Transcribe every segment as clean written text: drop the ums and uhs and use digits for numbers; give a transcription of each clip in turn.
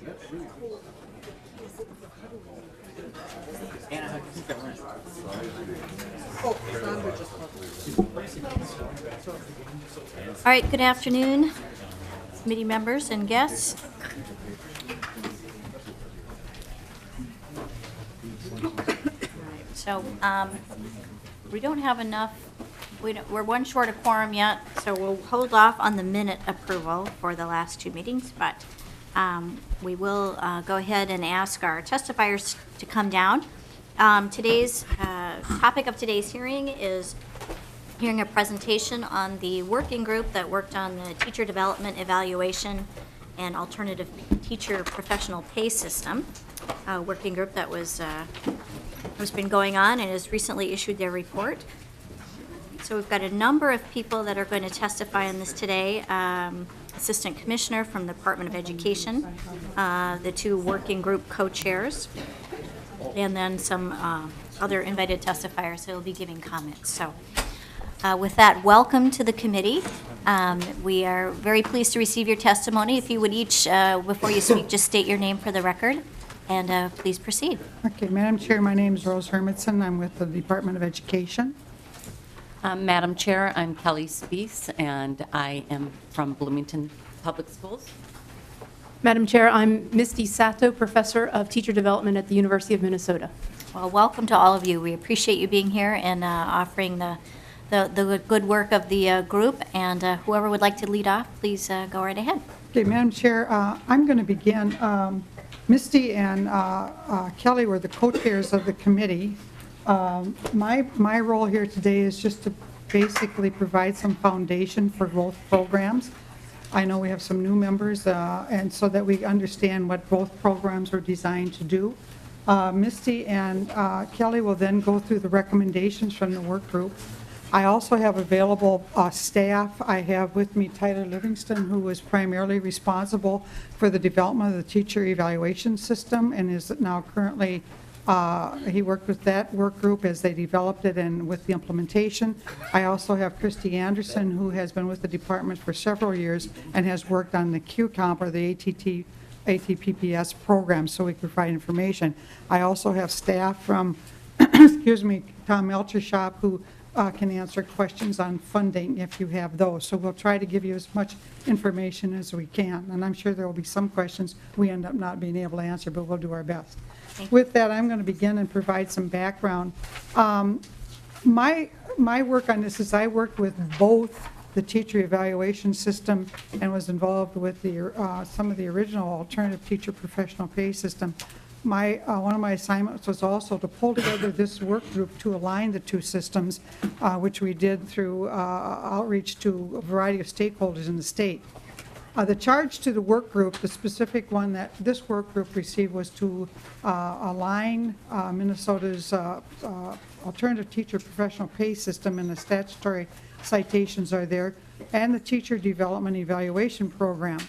All right, good afternoon, committee members and guests. So we don't have enough, we're one short of quorum yet, so we'll hold off on the minute approval for the last two meetings, but we will go ahead and ask our testifiers to come down. Today's topic of today's hearing is hearing a presentation on the working group that worked on the teacher development evaluation and alternative teacher professional pay system. Working group that has been going on and has recently issued their report. So we've got a number of people that are going to testify on this today. Assistant Commissioner from the Department of Education, the two working group co-chairs, and then some other invited testifiers that will be giving comments. So with that, welcome to the committee. We are very pleased to receive your testimony. If you would each, before you speak, just state your name for the record, and please proceed. Okay, Madam Chair, my name is Rose Hermanson. I'm with the Department of Education. Madam Chair, I'm Kelly Spees, and I am from Bloomington Public Schools. Madam Chair, I'm Misty Sato, Professor of Teacher Development at the University of Minnesota. Well, welcome to all of you. We appreciate you being here and offering the good work of the group. And whoever would like to lead off, please go right ahead. Okay, Madam Chair, I'm going to begin. Misty and Kelly were the co-chairs of the committee. My role here today is just to basically provide some foundation for both programs. I know we have some new members, and so that we understand what both programs are designed to do. Misty and Kelly will then go through the recommendations from the work group. I also have available staff. I have with me Tyler Livingston, who was primarily responsible for the development of the teacher evaluation system and is now currently, he worked with that work group as they developed it and with the implementation. I also have Christy Anderson, who has been with the department for several years and has worked on the QComp, or the ATPPS program, so we can provide information. I also have staff from, excuse me, Tom Melchershop, who can answer questions on funding if you have those. So we'll try to give you as much information as we can. And I'm sure there will be some questions we end up not being able to answer, but we'll do our best. With that, I'm going to begin and provide some background. My work on this is I worked with both the teacher evaluation system and was involved with the some of the original alternative teacher professional pay system. One of my assignments was also to pull together this work group to align the two systems, which we did through outreach to a variety of stakeholders in the state. The charge to the work group, the specific one that this work group received, was to align Minnesota's alternative teacher professional pay system, and the statutory citations are there, and the teacher development evaluation program.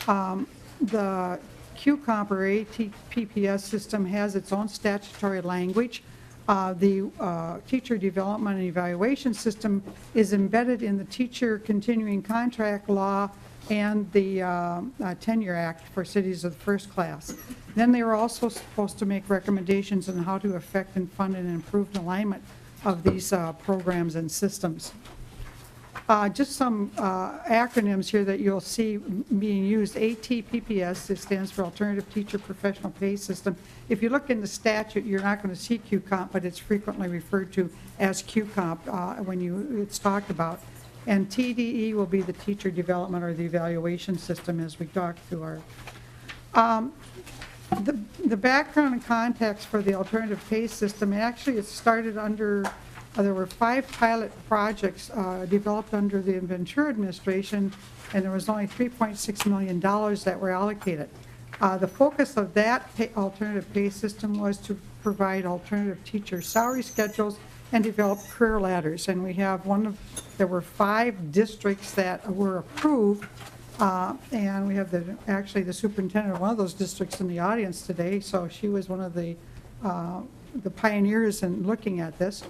The QComp, or ATPPS system, has its own statutory language. The teacher development and evaluation system is embedded in the teacher continuing contract law and the Tenure Act for cities of the first class. Then they were also supposed to make recommendations on how to affect and fund and improve the alignment of these programs and systems. Just some acronyms here that you'll see being used. ATPPS, it stands for Alternative Teacher Professional Pay System. If you look in the statute, you're not going to see QComp, but it's frequently referred to as QComp when it's talked about. And TDE will be the teacher development or the evaluation system, as we talked through our. The background and context for the alternative pay system, actually it started under, there were 5 pilot projects developed under the Ventura administration, and there was only $3.6 million that were allocated. The focus of that alternative pay system was to provide alternative teacher salary schedules and develop career ladders. And we have there were 5 districts that were approved, and we have actually the superintendent of one of those districts in the audience today, so she was one of the pioneers in looking at this.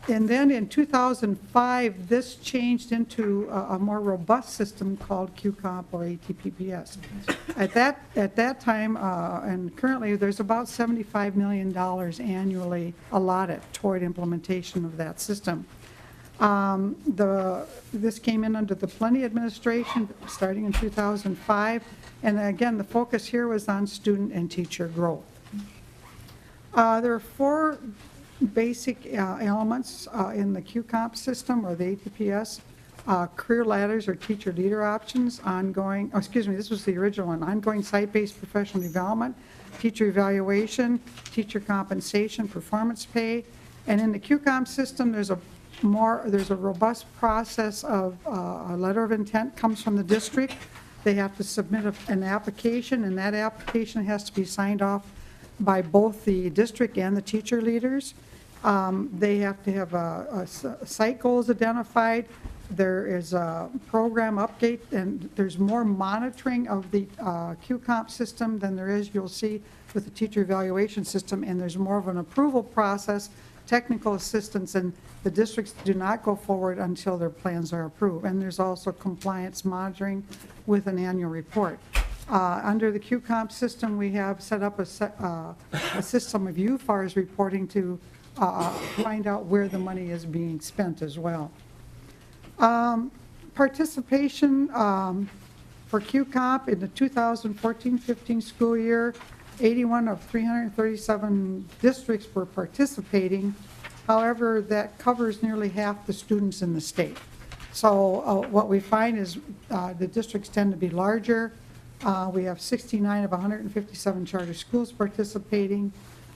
And then in 2005, this changed into a more robust system called QComp or ATPPS. At that time, and currently, there's about $75 million annually allotted toward implementation of that system. This came in under the Plenty administration, starting in 2005, and again, the focus here was on student and teacher growth. There are 4 basic elements in the QComp system or the ATPS. Career ladders or teacher leader options, ongoing, oh, excuse me, this was the original one, ongoing site-based professional development, teacher evaluation, teacher compensation, performance pay. And in the QComp system, there's a robust process of a letter of intent comes from the district. They have to submit an application, and that application has to be signed off by both the district and the teacher leaders. They have to have site goals identified. There is a program update, and there's more monitoring of the QComp system than there is, you'll see, with the teacher evaluation system, and there's more of an approval process, technical assistance, and the districts do not go forward until their plans are approved. And there's also compliance monitoring with an annual report. Under the QComp system, we have set up a system of UFARS reporting to find out where the money is being spent as well. Participation for QComp in the 2014-15 school year, 81 of 337 districts were participating. However, that covers nearly half the students in the state. So what we find is the districts tend to be larger. We have 69 of 157 charter schools participating.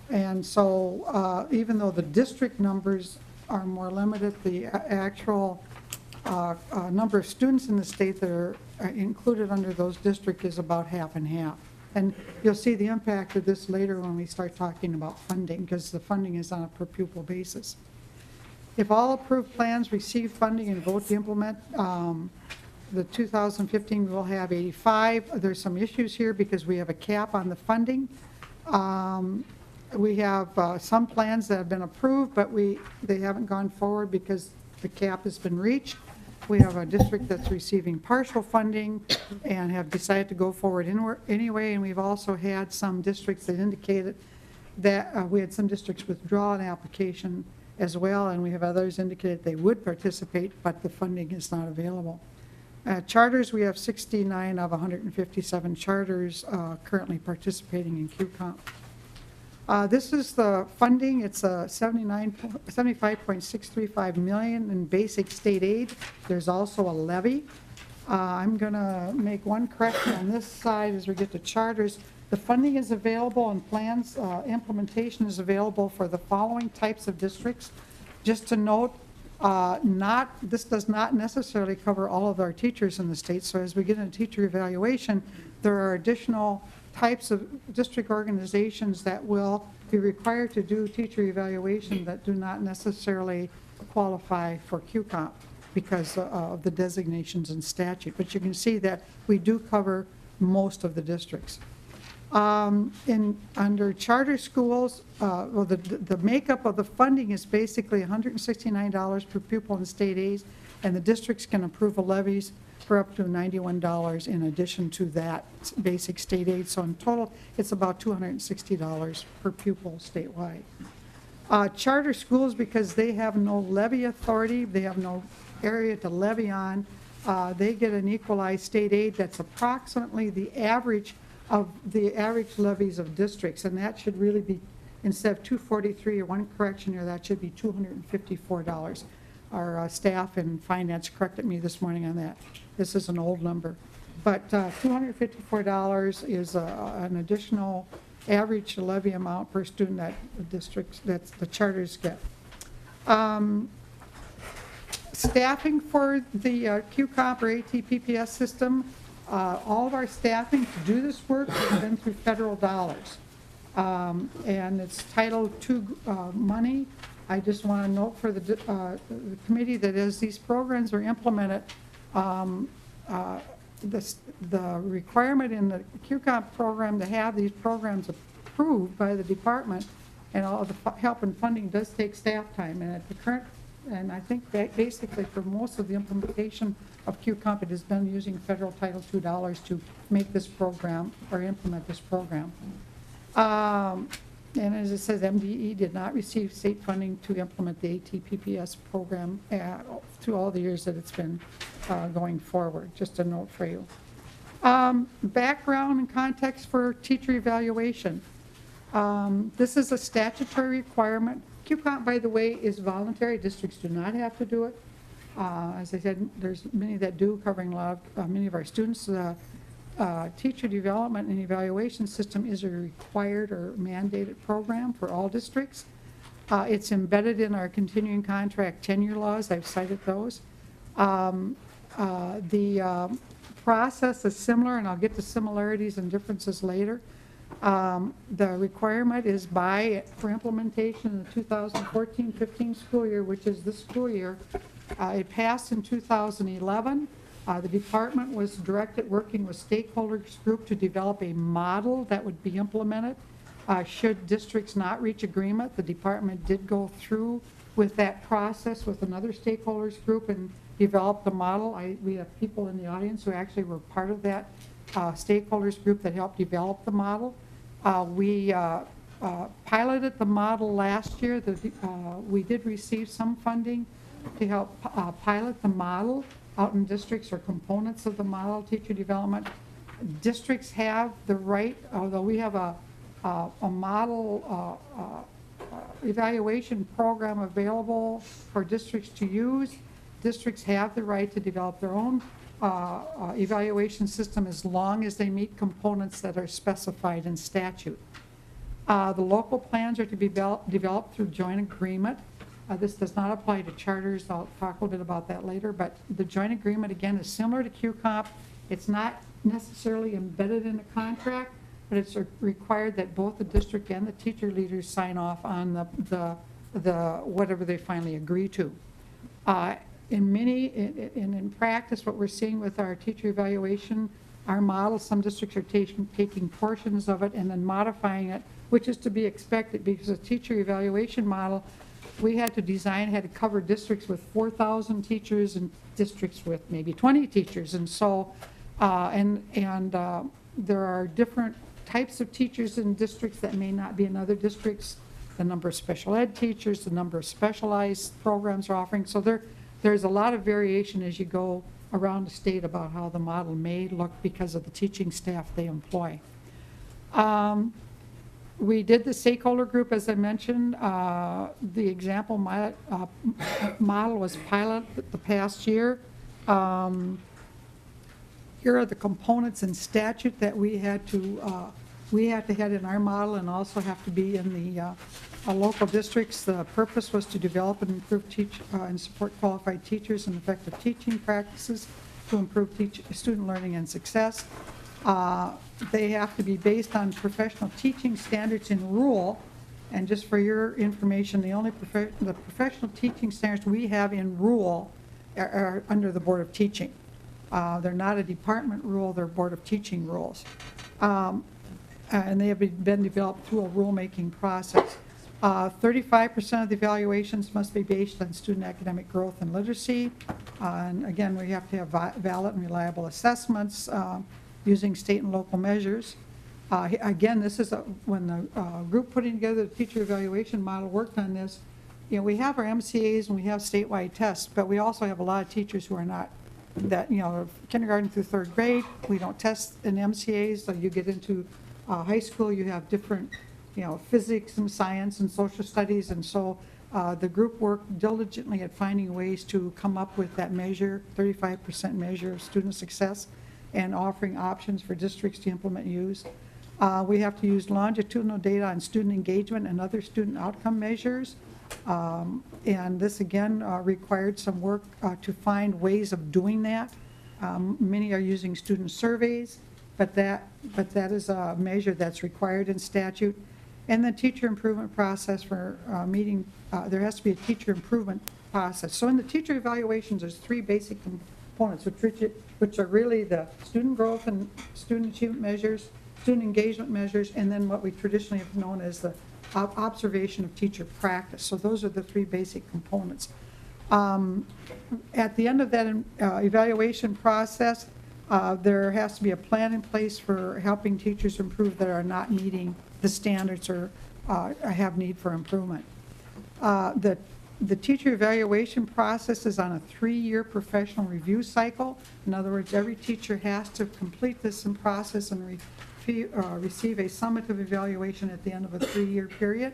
And so even though the district numbers are more limited, the actual number of students in the state that are included under those districts is about half and half. And you'll see the impact of this later when we start talking about funding, because the funding is on a per pupil basis. If all approved plans receive funding and vote to implement, the 2015 will have 85. There's some issues here because we have a cap on the funding. We have some plans that have been approved, but they haven't gone forward because the cap has been reached. We have a district that's receiving partial funding and have decided to go forward anyway, and we've also had some districts that indicated that we had some districts withdraw an application as well, and we have others indicated they would participate, but the funding is not available. Charters, we have 69 of 157 charters currently participating in QComp. This is the funding. It's $75.635 million in basic state aid. There's also a levy. I'm going to make one correction on this side as we get to charters. The funding is available and plans implementation is available for the following types of districts. Just to note, this does not necessarily cover all of our teachers in the state. So as we get into teacher evaluation, there are additional types of district organizations that will be required to do teacher evaluation that do not necessarily qualify for QComp because of the designations in statute. But you can see that we do cover most of the districts. Under charter schools, well, the makeup of the funding is basically $169 per pupil in state aid, and the districts can approve a levies for up to $91 in addition to that basic state aid. So in total, it's about $260 per pupil statewide. Charter schools, because they have no levy authority, they have no area to levy on, they get an equalized state aid that's approximately the average of the average levies of districts, and that should really be, instead of $243, or one correction here, that should be $254. Our staff and finance corrected me this morning on that. This is an old number. But $254 is an additional average levy amount per student that the districts, that the charters get. Staffing for the QComp or ATPPS system, all of our staffing to do this work has been through federal dollars. And it's Title II money. I just want to note for the committee that as these programs are implemented, the requirement in the QComp program to have these programs approved by the department and all the help and funding does take staff time. And at the current, and I think that basically for most of the implementation of QComp, it has been using federal Title II dollars to make this program or implement this program. And as it says, MDE did not receive state funding to implement the ATPPS program through all the years that it's been going forward. Just a note for you. Background and context for teacher evaluation. This is a statutory requirement. QComp, by the way, is voluntary. Districts do not have to do it. As I said, there's many that do, covering a lot of many of our students. Teacher development and evaluation system is a required or mandated program for all districts. It's embedded in our continuing contract tenure laws. I've cited those. The process is similar, and I'll get to similarities and differences later. The requirement is for implementation in the 2014-15 school year, which is this school year. It passed in 2011. The department was directed, working with stakeholders group, to develop a model that would be implemented. Should districts not reach agreement, the department did go through with that process with another stakeholders group and develop the model. We have people in the audience who actually were part of that stakeholders group that helped develop the model. We piloted the model last year. We did receive some funding to help pilot the model out in districts or components of the model teacher development. Districts have the right, although we have a model evaluation program available for districts to use. Districts have the right to develop their own evaluation system as long as they meet components that are specified in statute. The local plans are to be developed through joint agreement. This does not apply to charters. I'll talk a little bit about that later, but the joint agreement, again, is similar to QComp. It's not necessarily embedded in a contract, but it's required that both the district and the teacher leaders sign off on the whatever they finally agree to. In practice, what we're seeing with our teacher evaluation, our model, some districts are taking portions of it and then modifying it, which is to be expected because a teacher evaluation model, we had to cover districts with 4,000 teachers and districts with maybe 20 teachers. And so, there are different types of teachers in districts that may not be in other districts, the number of special ed teachers, the number of specialized programs are offering. So there's a lot of variation as you go around the state about how the model may look because of the teaching staff they employ. We did the stakeholder group, as I mentioned. The example model was pilot the past year. Here are the components in statute that we had to have in our model and also have to be in the local districts. The purpose was to develop and improve and support qualified teachers and effective teaching practices to improve student learning and success. They have to be based on professional teaching standards in rule. And just for your information, the professional teaching standards we have in rule are under the Board of Teaching. They're not a department rule, they're Board of Teaching rules. And they have been developed through a rulemaking process. 35% of the evaluations must be based on student academic growth and literacy. And again, we have to have valid and reliable assessments using state and local measures. Again, this is when the group putting together the teacher evaluation model worked on this. You know, we have our MCAs and we have statewide tests, but we also have a lot of teachers who are not that, you know, kindergarten through third grade. We don't test in MCAs, so you get into high school, you have different, you know, physics and science and social studies, and so the group worked diligently at finding ways to come up with that measure, 35% measure of student success, and offering options for districts to implement and use. We have to use longitudinal data on student engagement and other student outcome measures. And this again required some work to find ways of doing that. Many are using student surveys, but that is a measure that's required in statute. And the teacher improvement process for meeting, there has to be a teacher improvement process. So in the teacher evaluations, there's three basic components, which are really the student growth and student achievement measures, student engagement measures, and then what we traditionally have known as the observation of teacher practice. So those are the three basic components. At the end of that evaluation process, there has to be a plan in place for helping teachers improve that are not meeting the standards or have need for improvement. The teacher evaluation process is on a 3-year professional review cycle. In other words, every teacher has to complete this process and receive a summative evaluation at the end of a 3-year period.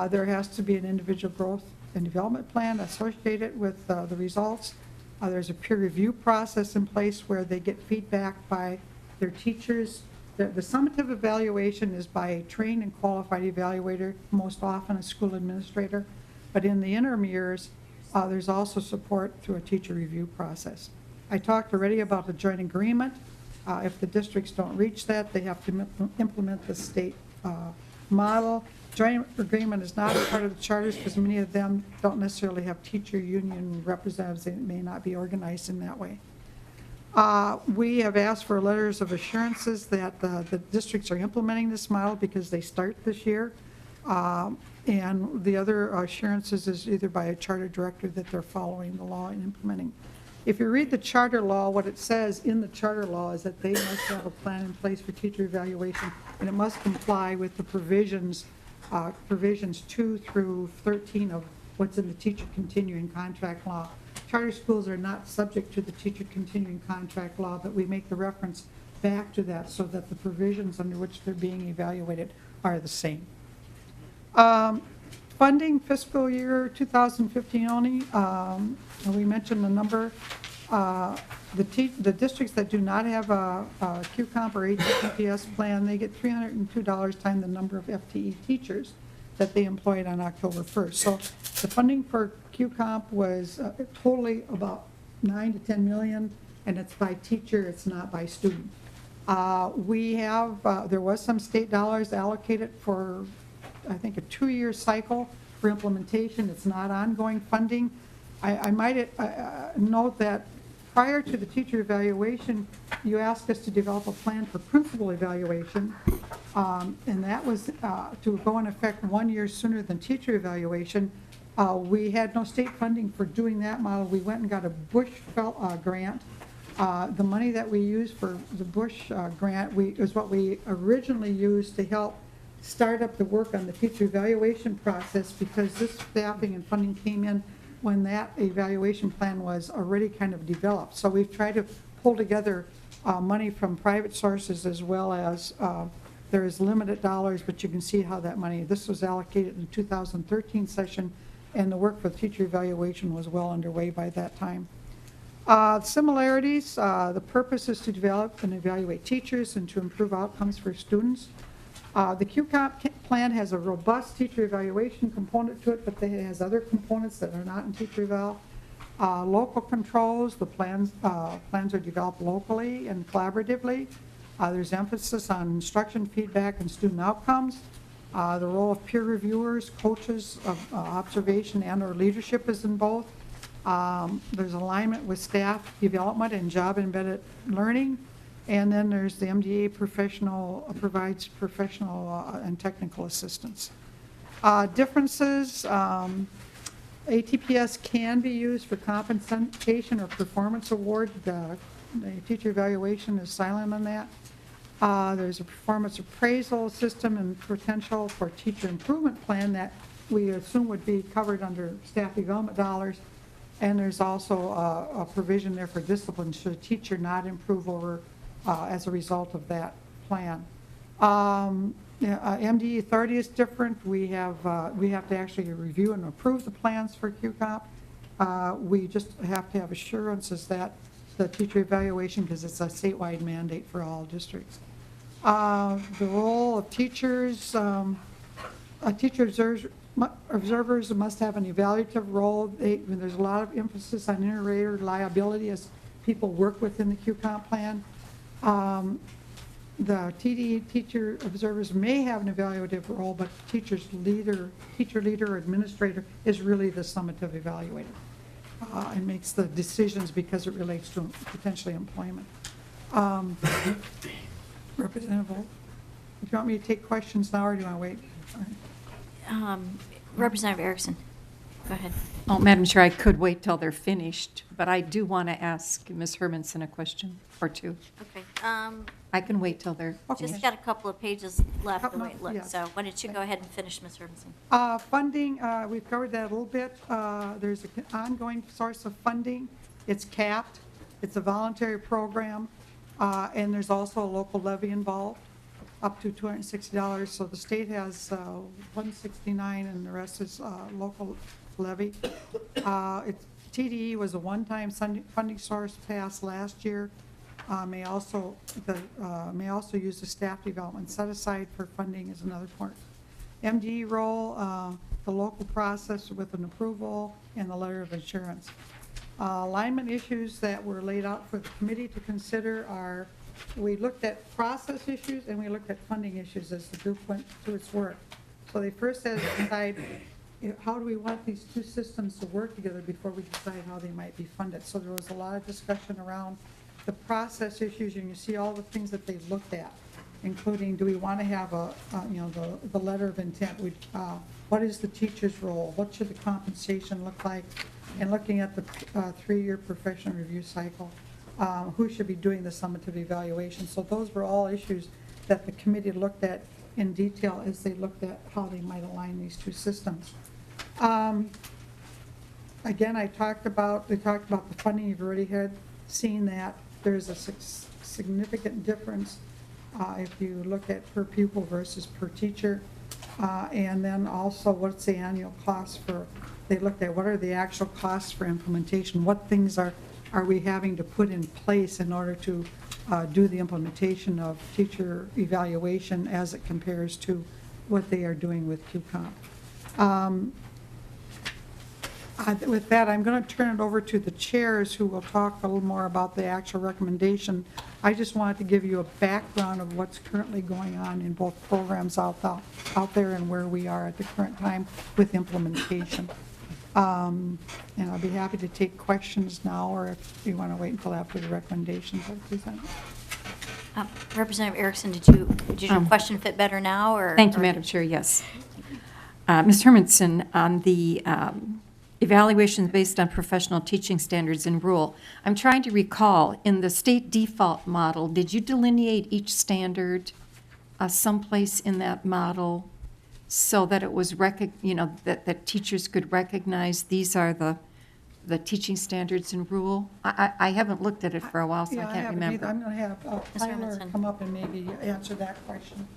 There has to be an individual growth and development plan associated with the results. There's a peer review process in place where they get feedback by their teachers. The summative evaluation is by a trained and qualified evaluator, most often a school administrator. But in the interim years, there's also support through a teacher review process. I talked already about the joint agreement. If the districts don't reach that, they have to implement the state model. Joint agreement is not a part of the charters because many of them don't necessarily have teacher union representatives. They may not be organized in that way. We have asked for letters of assurances that the districts are implementing this model because they start this year. And the other assurances is either by a charter director that they're following the law and implementing. If you read the charter law, what it says in the charter law is that they must have a plan in place for teacher evaluation, and it must comply with the provisions 2 through 13 of what's in the teacher continuing contract law. Charter schools are not subject to the teacher continuing contract law, but we make the reference back to that so that the provisions under which they're being evaluated are the same. Funding fiscal year 2015 only, we mentioned the number. The districts that do not have a QComp or HTTPS plan, they get $302 times the number of FTE teachers that they employed on October 1st. So the funding for QComp was totally about 9 to 10 million, and it's by teacher, it's not by student. There was some state dollars allocated for, I think, a 2-year cycle for implementation. It's not ongoing funding. I might note that prior to the teacher evaluation, you asked us to develop a plan for principal evaluation, and that was to go in effect 1 year sooner than teacher evaluation. We had no state funding for doing that model. We went and got a Bush grant. The money that we used for the Bush grant is what we originally used to help start up the work on the teacher evaluation process, because this staffing and funding came in when that evaluation plan was already kind of developed. So we've tried to pull together money from private sources as well as there is limited dollars, but you can see how that money, this was allocated in the 2013 session, and the work for the teacher evaluation was well underway by that time. Similarities, the purpose is to develop and evaluate teachers and to improve outcomes for students. The QComp plan has a robust teacher evaluation component to it, but it has other components that are not in teacher eval. Local controls, the plans are developed locally and collaboratively. There's emphasis on instruction, feedback, and student outcomes. The role of peer reviewers, coaches of observation and or leadership is in both. There's alignment with staff development and job-embedded learning. And then there's the MDA provides professional and technical assistance. Differences, ATPS can be used for compensation or performance award. The teacher evaluation is silent on that. There's a performance appraisal system and potential for teacher improvement plan that we assume would be covered under staff development dollars. And there's also a provision there for discipline should a teacher not improve over as a result of that plan. MDE authority is different. We have to actually review and approve the plans for QComp. We just have to have assurances that the teacher evaluation, because it's a statewide mandate for all districts. The role of teachers, teacher observers must have an evaluative role. There's a lot of emphasis on inter-rater liability as people work within the QComp plan. The TDE teacher observers may have an evaluative role, but teacher leader, or administrator is really the summative evaluator and makes the decisions because it relates to potentially employment. Representative Volt, do you want me to take questions now or do you want to wait? Representative Erickson, go ahead. Oh, Madam Chair, I could wait till they're finished, but I do want to ask Ms. Hermanson a question or two. Okay. I can wait till they're Just finished. got a couple of pages left the way it Yeah. looks, so why don't you go ahead and finish, Ms. Hermanson? Funding, we've covered that a little bit. There's an ongoing source of funding. It's capped. It's a voluntary program, and there's also a local levy involved, up to $260. So the state has $169, and the rest is local levy. TDE was a one-time funding source passed last year. May also use the staff development set aside for funding is another part. MDE role, the local process with an approval and the letter of insurance. Alignment issues that were laid out for the committee to consider are, we looked at process issues and we looked at funding issues as the group went through its work. So they first had to decide, how do we want these two systems to work together before we decide how they might be funded. So there was a lot of discussion around the process issues, and you see all the things that they've looked at, including, do we want to have the letter of intent? What is the teacher's role? What should the compensation look like? And looking at the 3-year professional review cycle, who should be doing the summative evaluation? So those were all issues that the committee looked at in detail as they looked at how they might align these two systems. Again, they talked about the funding. You've already seen that. There's a significant difference if you look at per pupil versus per teacher. And then also, what's the annual cost for, they looked at what are the actual costs for implementation? What things are we having to put in place in order to do the implementation of teacher evaluation as it compares to what they are doing with QComp. With that, I'm going to turn it over to the chairs who will talk a little more about the actual recommendation. I just wanted to give you a background of what's currently going on in both programs out there and where we are at the current time with implementation. And I'll be happy to take questions now, or if you want to wait until after the recommendations are presented. Representative Erickson, did your question fit better now, or? Thank you, or- Madam Chair, yes. Ms. Hermanson, on the evaluations based on professional teaching standards and rule, I'm trying to recall, in the state default model, did you delineate each standard someplace in that model so that it was, that teachers could recognize these are the teaching standards and rule? I haven't looked at it for a while, so Yeah, I can't haven't remember. either. I'm going to have Ms. Tyler Hermanson. come up and maybe answer that question.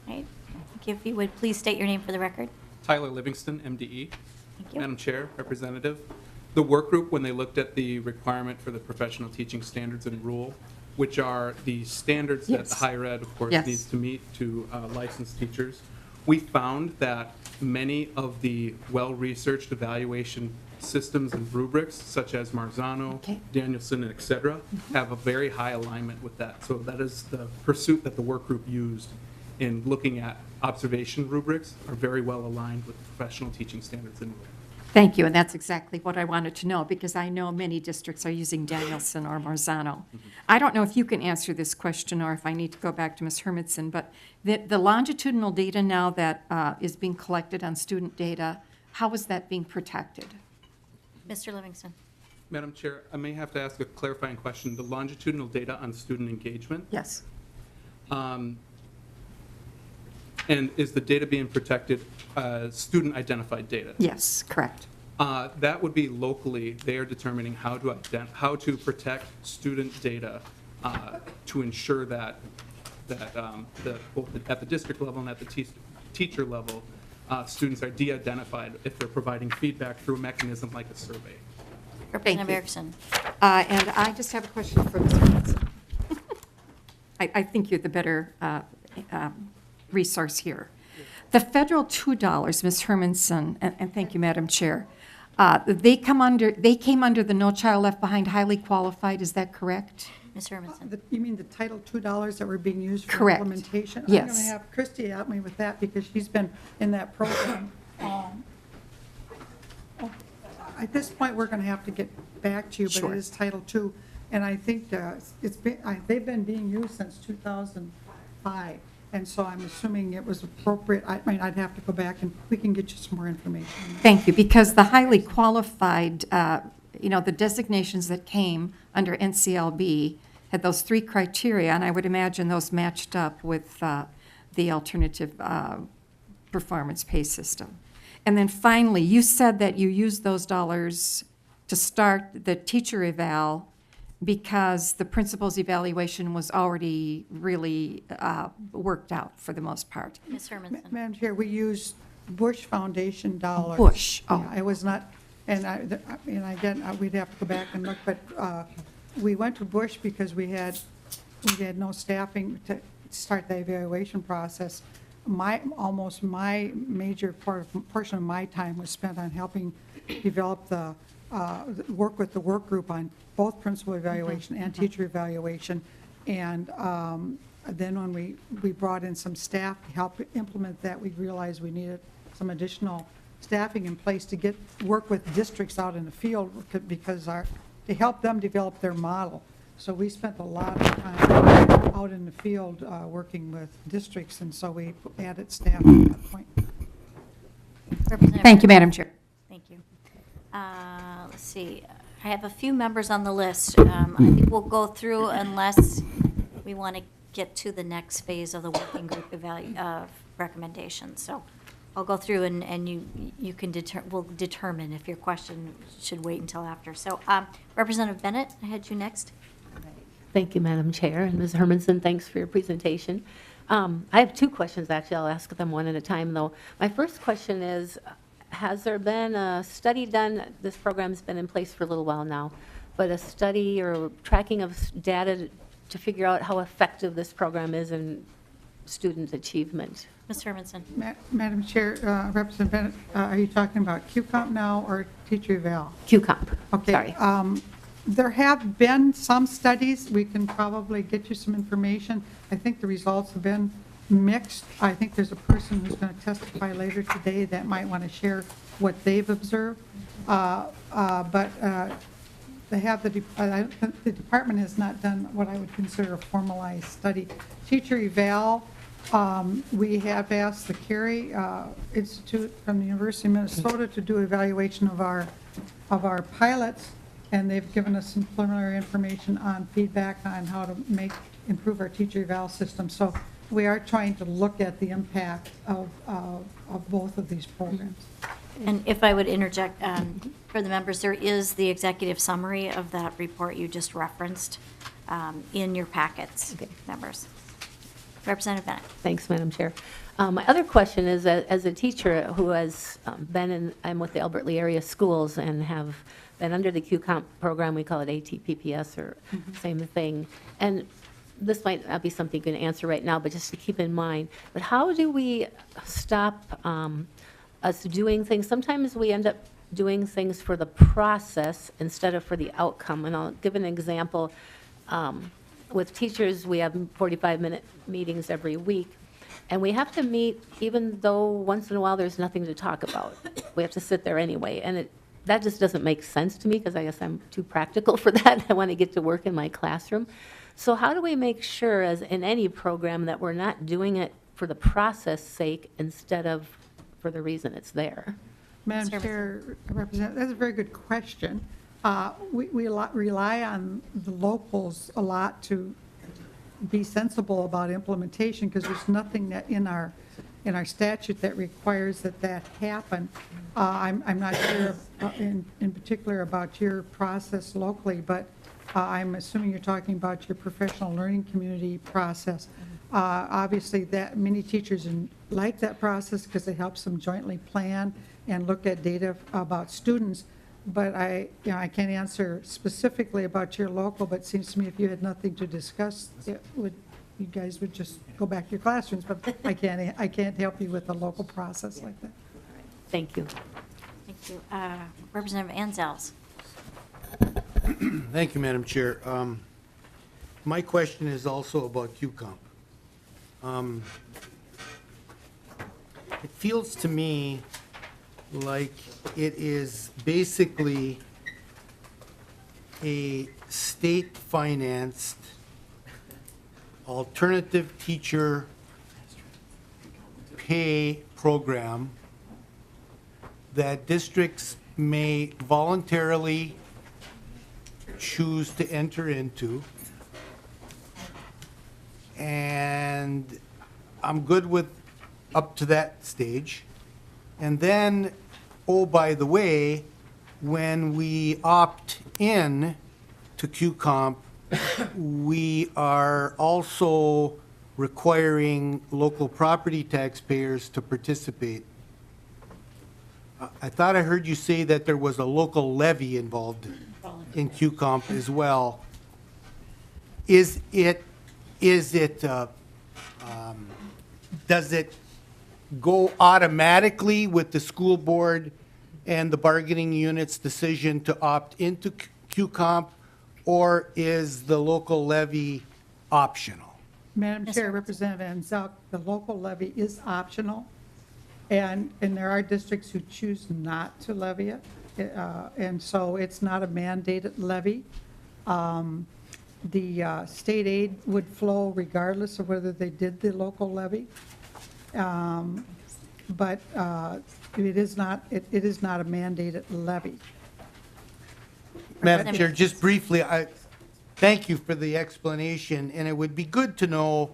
All right. If you would please state your name for the record. Tyler Livingston, MDE. Thank you. Madam Chair, Representative. The work group, when they looked at the requirement for the professional teaching standards and rule, which are the standards that Yes. higher ed, of course, Yes. needs to meet to licensed teachers, we found that many of the well-researched evaluation systems and rubrics, such as Marzano, Okay. Danielson, and et cetera, have a very high alignment with that. So that is the pursuit that the work group used in looking at observation rubrics are very well aligned with professional teaching standards and rules. Thank you, and that's exactly what I wanted to know, because I know many districts are using Danielson or Marzano. I don't know if you can answer this question, or if I need to go back to Ms. Hermanson, but the longitudinal data now that is being collected on student data, how is that being protected? Mr. Livingston. Madam Chair, I may have to ask a clarifying question. The longitudinal data on student engagement, Yes. and is the data being protected, student-identified data? Yes, correct. That would be locally, they are determining how to protect student data to ensure that both at the district level and at the teacher level, students are de-identified if they're providing feedback through a mechanism like a survey. Representative you. Erickson. And I just have a question for Ms. Hermanson. I think you're the better resource here. The federal $2, Ms. Hermanson, and thank you, Madam Chair, they came under the No Child Left Behind highly qualified, is that correct? Ms. Hermanson. You mean the Title II dollars that were being used for Correct. implementation? I'm Yes. going to have Christy help me with that because she's been in that program. At this point, we're going to have to get back to you, but Sure. it is Title II. And I think they've been being used since 2000. 5. And so I'm assuming it was appropriate. I mean, I'd have to go back and we can get you some more information. Thank you, because the highly qualified, the designations that came under NCLB had those 3 criteria, and I would imagine those matched up with the alternative performance pay system. And then finally, you said that you used those dollars to start the teacher eval because the principal's evaluation was already really worked out for the most part. Ms. Hermanson. Madam Chair, we used Bush Foundation dollars. Bush, oh. Yeah, it was not, and again, we'd have to go back and look, but we went to Bush because we had no staffing to start the evaluation process. Almost my major portion of my time was spent on helping develop work with the work group on both principal evaluation and teacher evaluation. And then when we brought in some staff to help implement that, we realized we needed some additional staffing in place to work with districts out in the field because to help them develop their model. So we spent a lot of time out in the field working with districts, and so we added staff at that point. Representative Thank you, Madam Chair. Thank you. Let's see, I have a few members on the list. I think we'll go through unless we want to get to the next phase of the working group recommendations. So I'll go through and you can we'll determine if your question should wait until after. So Representative Bennett, I had you next. Thank you, Madam Chair. And Ms. Hermanson, thanks for your presentation. I have 2 questions, actually. I'll ask them one at a time, though. My first question is, has there been a study done? This program's been in place for a little while now, but a study or tracking of data to figure out how effective this program is in student achievement? Ms. Hermanson. Madam Chair, Representative Bennett, are you talking about QComp now or teacher eval? QComp, Okay. sorry. There have been some studies. We can probably get you some information. I think the results have been mixed. I think there's a person who's going to testify later today that might want to share what they've observed. But they have the department has not done what I would consider a formalized study. Teacher eval, we have asked the Carey Institute from the University of Minnesota to do evaluation of our pilots. And they've given us some preliminary information on feedback on how to improve our teacher eval system. So we are trying to look at the impact of both of these programs. And if I would interject, for the members, there is the executive summary of that report you just referenced in your packets, members. Representative Bennett. Thanks, Madam Chair. My other question is, that as a teacher who has I'm with the Albert Lee area schools and have been under the QComp program, we call it ATPPS or same thing. And this might not be something you can answer right now, but just to keep in mind. But how do we stop us doing things? Sometimes we end up doing things for the process instead of for the outcome. And I'll give an example. With teachers, we have 45-minute meetings every week. And we have to meet even though once in a while there's nothing to talk about. We have to sit there anyway. And that just doesn't make sense to me because I guess I'm too practical for that. I want to get to work in my classroom. So how do we make sure, as in any program, that we're not doing it for the process sake instead of for the reason it's there? Madam Chair, Representative, that's a very good question. We rely on the locals a lot to be sensible about implementation because there's nothing that in our statute that requires that happen. I'm not sure in particular about your process locally, but I'm assuming you're talking about your professional learning community process. Obviously, that many teachers like that process because it helps them jointly plan and look at data about students. But I can't answer specifically about your local, but it seems to me if you had nothing to discuss, you guys would just go back to your classrooms, but I can't help you with a local process like that. Thank you. Thank you. Representative Anzels. Thank you, Madam Chair. My question is also about QComp. It feels to me like it is basically a state-financed alternative teacher pay program that districts may voluntarily choose to enter into. And I'm good with up to that stage. And then, oh, by the way, when we opt in to QComp, we are also requiring local property taxpayers to participate. I thought I heard you say that there was a local levy involved in QComp as well. Does it go automatically with the school board and the bargaining unit's decision to opt into QComp, or is the local levy optional? Madam Chair, Representative Van Zelk, the local levy is optional, and there are districts who choose not to levy it, and so it's not a mandated levy. The state aid would flow regardless of whether they did the local levy, but it is not a mandated levy. Madam Chair, just briefly, thank you for the explanation, and it would be good to know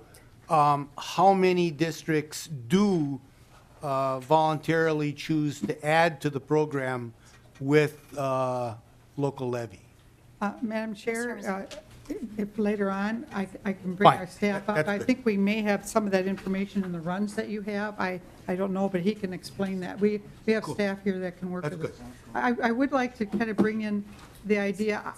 how many districts do voluntarily choose to add to the program with local levy. Madam Chair, if later on, I can bring Fine. our staff up. That's I good. think we may have some of that information in the runs that you have. I don't know, but he can explain that. We have staff here that can work That's with us. good. I would like to kind of bring in the idea,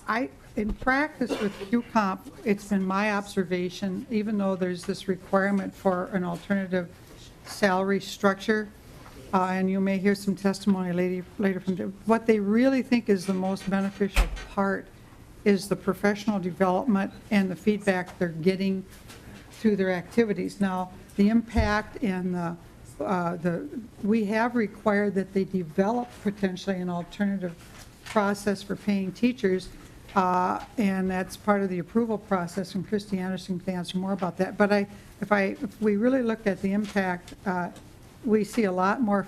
in practice with QComp, it's been my observation, even though there's this requirement for an alternative salary structure, and you may hear some testimony later from them, what they really think is the most beneficial part is the professional development and the feedback they're getting through their activities. Now, the impact and we have required that they develop potentially an alternative process for paying teachers, and that's part of the approval process, and Christy Anderson can answer more about that. But if we really look at the impact, we see a lot more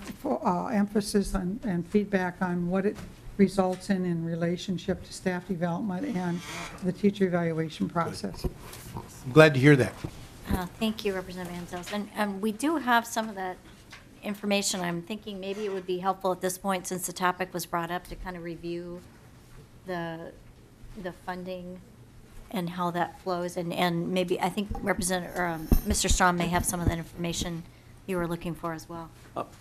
emphasis and feedback on what it results in relationship to staff development and the teacher evaluation process. I'm glad to hear that. Thank you, Representative Van Zelst. And we do have some of that information. I'm thinking maybe it would be helpful at this point, since the topic was brought up, to kind of review the funding and how that flows. And maybe, I think Mr. Strawn may have some of that information you were looking for as well.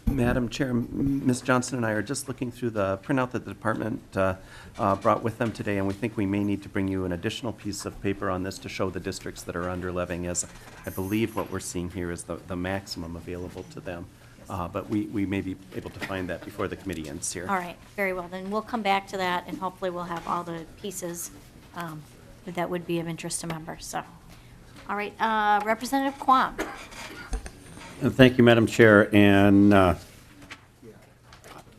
Madam Chair, Ms. Johnson and I are just looking through the printout that the department brought with them today, and we think we may need to bring you an additional piece of paper on this to show the districts that are under levying, as I believe what we're seeing here is the maximum available to them. But we may be able to find that before the committee ends here. All right, very well. Then we'll come back to that, and hopefully we'll have all the pieces that would be of interest to members. So, all right, Representative Quam. Thank you, Madam Chair, and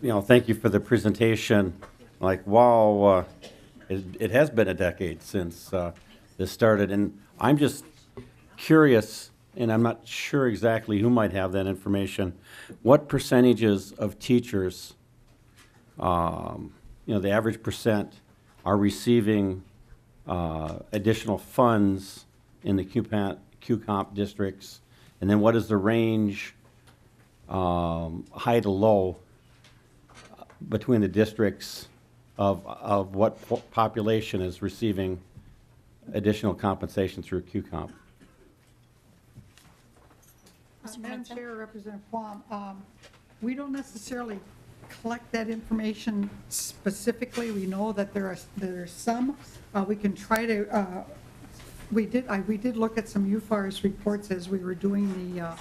thank you for the presentation. Like, wow, it has been a decade since this started, and I'm just curious, and I'm not sure exactly who might have that information. What percentages of teachers, the average percent, are receiving additional funds in the QComp districts? And then what is the range, high to low, between the districts of what population is receiving additional compensation through QComp? Madam Chair, Representative Quam, we don't necessarily collect that information specifically. We know that there are some. We can try to. We did look at some UFARS reports as we were doing the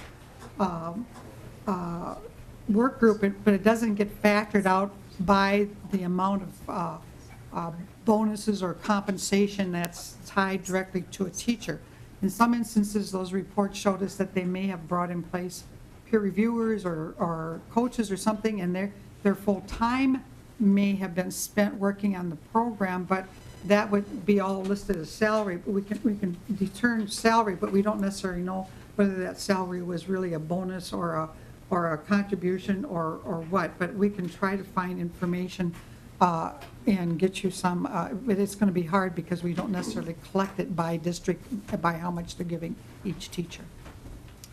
work group, but it doesn't get factored out by the amount of bonuses or compensation that's tied directly to a teacher. In some instances, those reports showed us that they may have brought in place peer reviewers or coaches or something, and their full time may have been spent working on the program, but that would be all listed as salary. We can determine salary, but we don't necessarily know whether that salary was really a bonus or a contribution or what. But we can try to find information and get you some, but it's going to be hard because we don't necessarily collect it by district, by how much they're giving each teacher.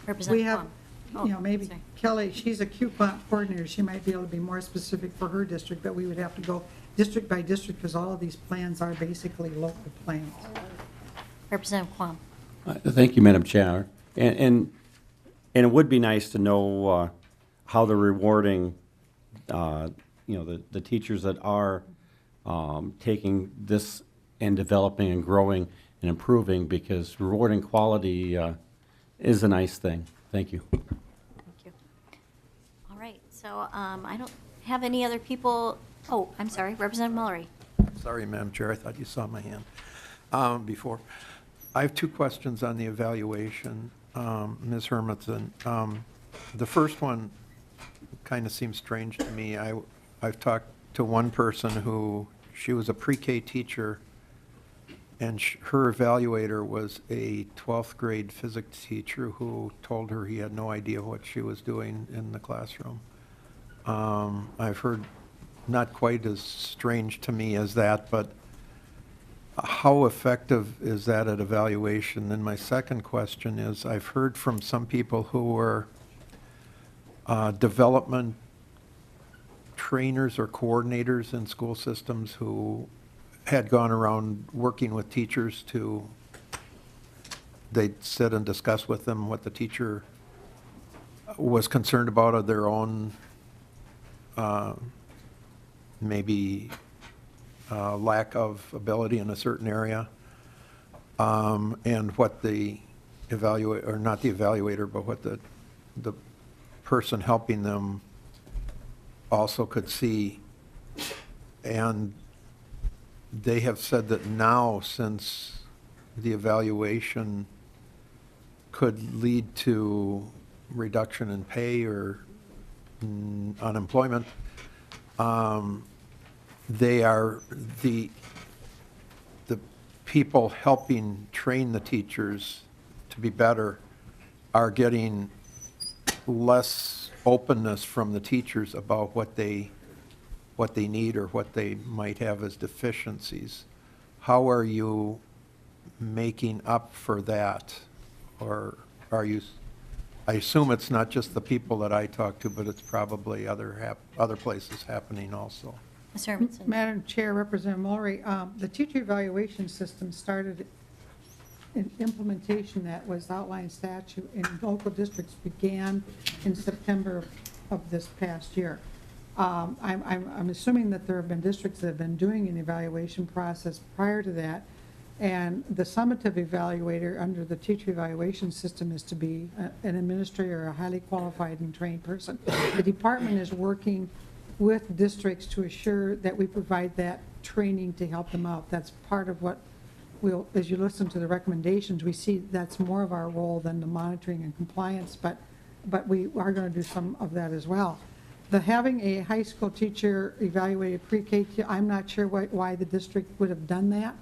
We Representative have, Plum. you know, maybe sorry. Kelly, she's a QComp coordinator, she might be able to be more specific for her district, but we would have to go district by district because all of these plans are basically local plans. Representative Quam. Thank you, Madam Chair. And it would be nice to know how they're rewarding, the teachers that are taking this and developing and growing and improving, because rewarding quality is a nice thing. Thank you. Thank you. All right, so I don't have any other people. Oh, I'm sorry, Representative Mullery. Sorry, Madam Chair, I thought you saw my hand before. I have two questions on the evaluation, Ms. Hermanson. The first one kind of seems strange to me. I've talked to one person who, she was a pre-K teacher, and her evaluator was a 12th grade physics teacher who told her he had no idea what she was doing in the classroom. I've heard not quite as strange to me as that, but how effective is that at evaluation? And my second question is, I've heard from some people who were development trainers or coordinators in school systems who had gone around working with teachers to, they'd sit and discuss with them what the teacher was concerned about of their own maybe lack of ability in a certain area, and what the evaluator, or not the evaluator, but what the person helping them also could see. And they have said that now, since the evaluation could lead to reduction in pay or unemployment, they are the people helping train the teachers to be better are getting less openness from the teachers about what they need or what they might have as deficiencies. How are you making up for that? Or are you, I assume it's not just the people that I talk to, but it's probably other places happening also. Ms. Hermanson. Madam Chair, Representative Mullery, the teacher evaluation system started in implementation that was outlined statute in local districts began in September of this past year. I'm assuming that there have been districts that have been doing an evaluation process prior to that, and the summative evaluator under the teacher evaluation system is to be an administrator, a highly qualified and trained person. The department is working with districts to assure that we provide that training to help them out. That's part of what we'll, as you listen to the recommendations, we see that's more of our role than the monitoring and compliance, but we are going to do some of that as well. The having a high school teacher evaluated pre-K, I'm not sure why the district would have done that.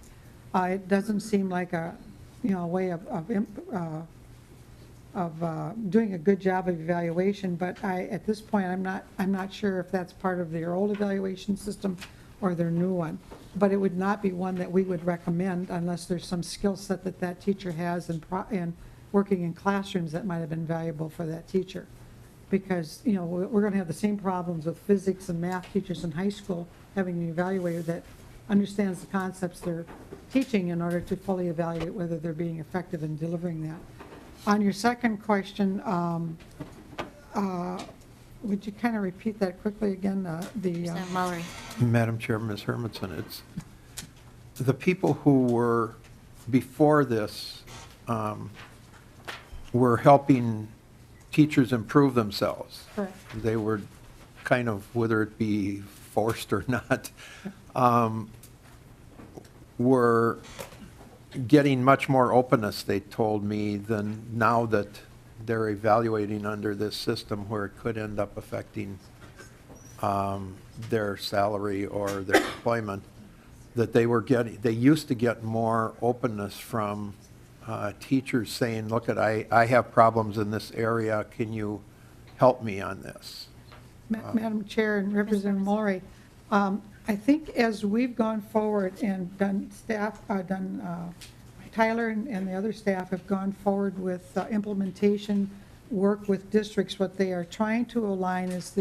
It doesn't seem like a, way of doing a good job of evaluation, but at this point, I'm not sure if that's part of their old evaluation system or their new one. But it would not be one that we would recommend unless there's some skill set that teacher has in working in classrooms that might have been valuable for that teacher. Because, we're going to have the same problems with physics and math teachers in high school, having an evaluator that understands the concepts they're teaching in order to fully evaluate whether they're being effective in delivering that. On your second question, would you kind of repeat that quickly again? Representative Mullery. Madam Chair, Ms. Hermanson, it's the people who were before this were helping teachers improve themselves. Correct. They were kind of, whether it be forced or not, were getting much more openness, they told me, than now that they're evaluating under this system where it could end up affecting their salary or their employment. that they used to get more openness from teachers saying, look, I have problems in this area, can you help me on this? Madam Chair and Representative Mullery, I think as we've gone forward and Tyler and the other staff have gone forward with implementation work with districts, what they are trying to align is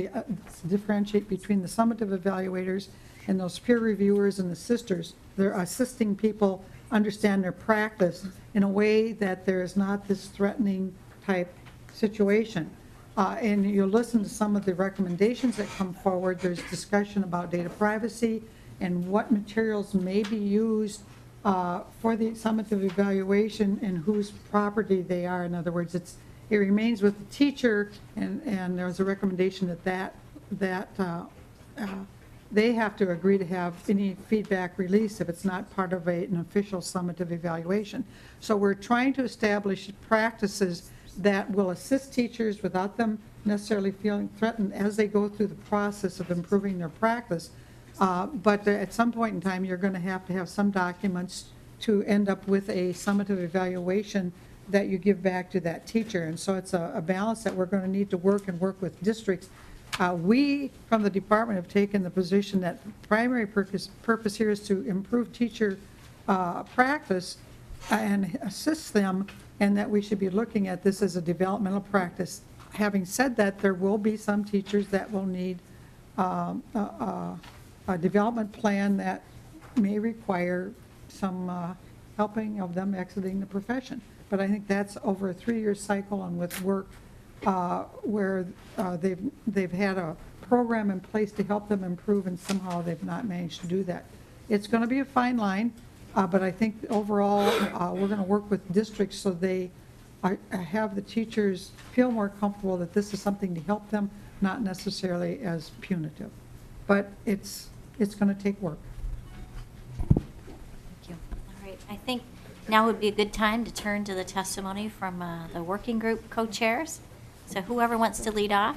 differentiate between the summative evaluators and those peer reviewers and assisters. They're assisting people understand their practice in a way that there is not this threatening type situation. And you listen to some of the recommendations that come forward. There's discussion about data privacy and what materials may be used for the summative evaluation and whose property they are. In other words, it remains with the teacher, and there's a recommendation that they have to agree to have any feedback released if it's not part of an official summative evaluation. So we're trying to establish practices that will assist teachers without them necessarily feeling threatened as they go through the process of improving their practice. But at some point in time, you're going to have some documents to end up with a summative evaluation that you give back to that teacher. And so it's a balance that we're going to need to work with districts. We, from the department, have taken the position that the primary purpose here is to improve teacher practice and assist them, and that we should be looking at this as a developmental practice. Having said that, there will be some teachers that will need a development plan that may require some helping of them exiting the profession. But I think that's over a 3-year cycle, and with work where they've had a program in place to help them improve, and somehow they've not managed to do that. It's going to be a fine line, but I think overall we're going to work with districts so they have the teachers feel more comfortable that this is something to help them, not necessarily as punitive. But it's going to take work. Thank you. All right, I think now would be a good time to turn to the testimony from the working group co-chairs. So whoever wants to lead off.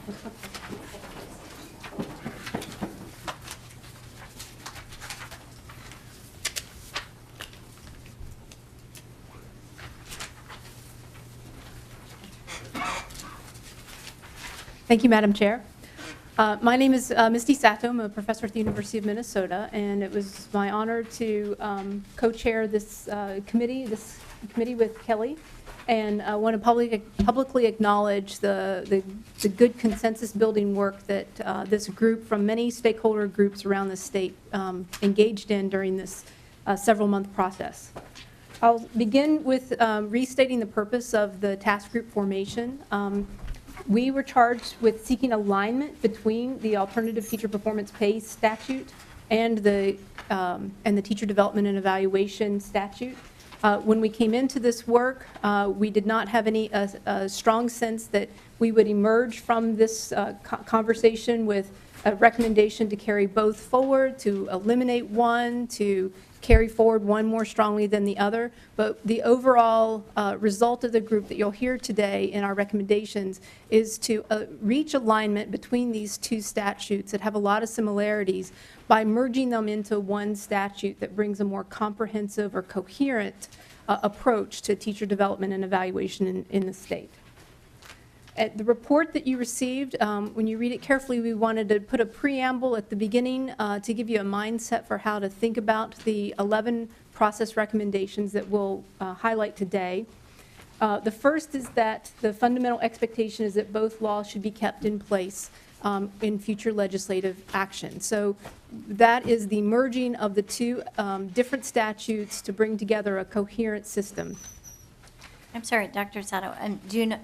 Thank you, Madam Chair. My name is Misty Sato. I'm a professor at the University of Minnesota, and it was my honor to co-chair this committee with Kelly. And I want to publicly acknowledge the good consensus building work that this group from many stakeholder groups around the state engaged in during this several-month process. I'll begin with restating the purpose of the task group formation. We were charged with seeking alignment between the alternative teacher performance pay statute and the teacher development and evaluation statute. When we came into this work, we did not have any strong sense that we would emerge from this conversation with a recommendation to carry both forward, to eliminate one, to carry forward one more strongly than the other. But the overall result of the group that you'll hear today in our recommendations is to reach alignment between these two statutes that have a lot of similarities by merging them into one statute that brings a more comprehensive or coherent approach to teacher development and evaluation in the state. At the report that you received, when you read it carefully, we wanted to put a preamble at the beginning to give you a mindset for how to think about the 11 process recommendations that we'll highlight today. The first is that the fundamental expectation is that both laws should be kept in place in future legislative action. So that is the merging of the two different statutes to bring together a coherent system. I'm sorry, Dr. Sato, do you know,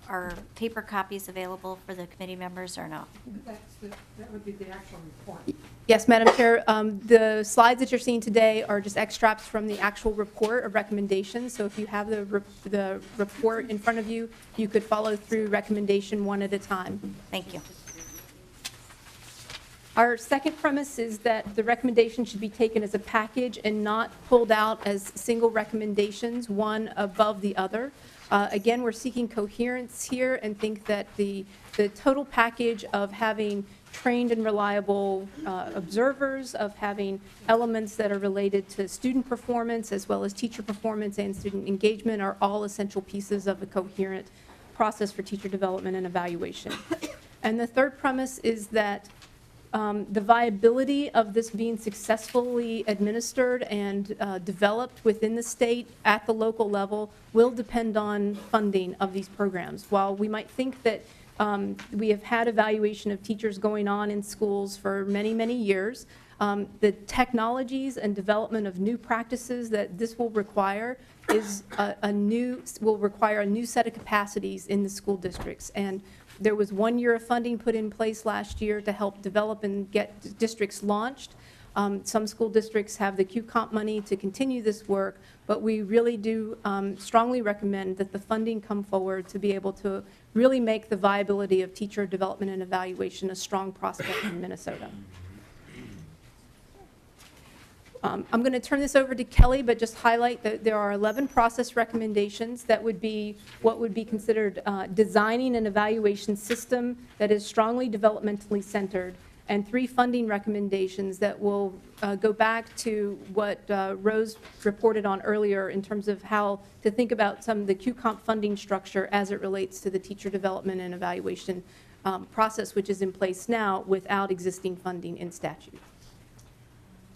are paper copies available for the committee members or no? That would be the actual report. Yes, Madam Chair. The slides that you're seeing today are just extracts from the actual report of recommendations. So if you have the report in front of you, you could follow through recommendation one at a time. Thank you. Our second premise is that the recommendation should be taken as a package and not pulled out as single recommendations, one above the other. Again, we're seeking coherence here and think that the total package of having trained and reliable observers, of having elements that are related to student performance as well as teacher performance and student engagement are all essential pieces of a coherent process for teacher development and evaluation. And the third premise is that the viability of this being successfully administered and developed within the state at the local level will depend on funding of these programs. While we might think that we have had evaluation of teachers going on in schools for many, many years, the technologies and development of new practices that this will require will require a new set of capacities in the school districts. And there was 1 year of funding put in place last year to help develop and get districts launched. Some school districts have the QComp money to continue this work, but we really do strongly recommend that the funding come forward to be able to really make the viability of teacher development and evaluation a strong prospect in Minnesota. I'm going to turn this over to Kelly, but just highlight that there are 11 process recommendations that would be what would be considered designing an evaluation system that is strongly developmentally centered, and 3 funding recommendations that will go back to what Rose reported on earlier in terms of how to think about some of the QComp funding structure as it relates to the teacher development and evaluation process, which is in place now without existing funding in statute.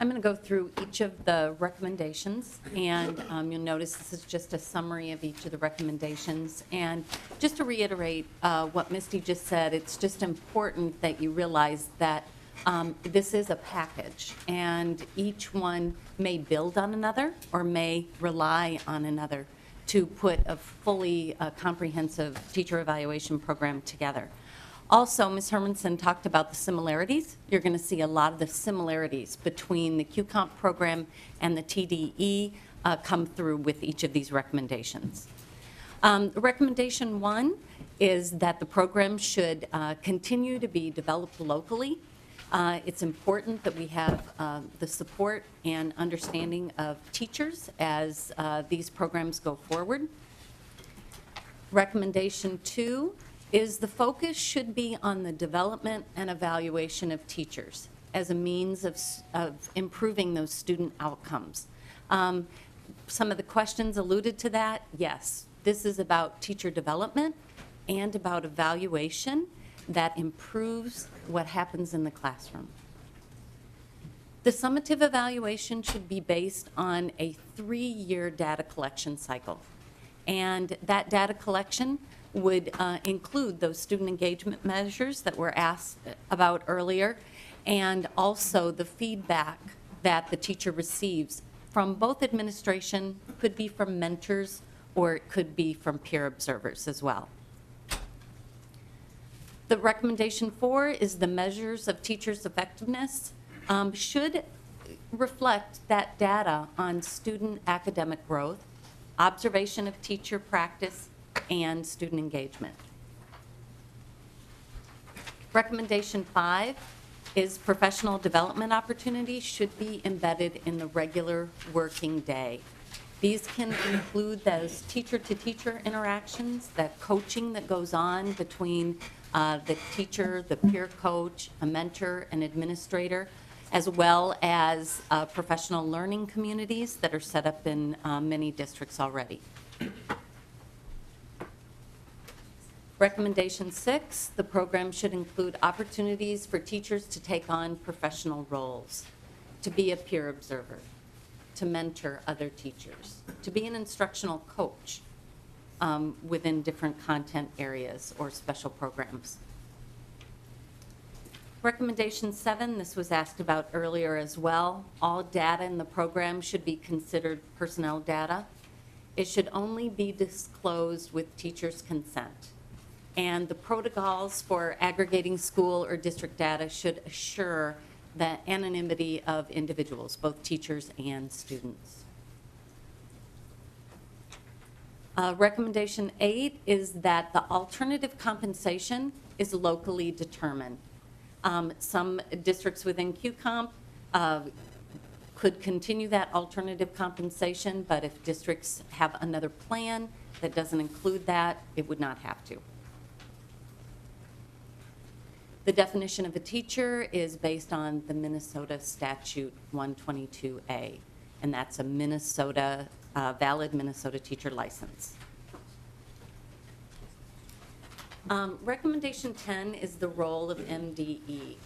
I'm going to go through each of the recommendations, and you'll notice this is just a summary of each of the recommendations. And just to reiterate what Misty just said, it's just important that you realize that this is a package, and each one may build on another or may rely on another to put a fully comprehensive teacher evaluation program together. Also, Ms. Hermanson talked about the similarities. You're going to see a lot of the similarities between the QComp program and the TDE come through with each of these recommendations. Recommendation 1 is that the program should continue to be developed locally. It's important that we have the support and understanding of teachers as these programs go forward. Recommendation 2 is the focus should be on the development and evaluation of teachers as a means of improving those student outcomes. Some of the questions alluded to that. Yes, this is about teacher development and about evaluation that improves what happens in the classroom. The summative evaluation should be based on a 3-year data collection cycle. And that data collection would include those student engagement measures that were asked about earlier, and also the feedback that the teacher receives from both administration, could be from mentors, or it could be from peer observers as well. The recommendation 4 is the measures of teachers' effectiveness should reflect that data on student academic growth, observation of teacher practice, and student engagement. Recommendation 5 is professional development opportunities should be embedded in the regular working day. These can include those teacher-to-teacher interactions, that coaching that goes on between the teacher, the peer coach, a mentor, an administrator, as well as professional learning communities that are set up in many districts already. Recommendation 6, the program should include opportunities for teachers to take on professional roles, to be a peer observer, to mentor other teachers, to be an instructional coach within different content areas or special programs. Recommendation 7, this was asked about earlier as well. All data in the program should be considered personnel data. It should only be disclosed with teachers' consent. And the protocols for aggregating school or district data should assure the anonymity of individuals, both teachers and students. Recommendation 8 is that the alternative compensation is locally determined. Some districts within QComp could continue that alternative compensation, but if districts have another plan that doesn't include that, it would not have to. The definition of a teacher is based on the Minnesota Statute 122A, and that's a valid Minnesota teacher license. Recommendation 10 is the role of MDE.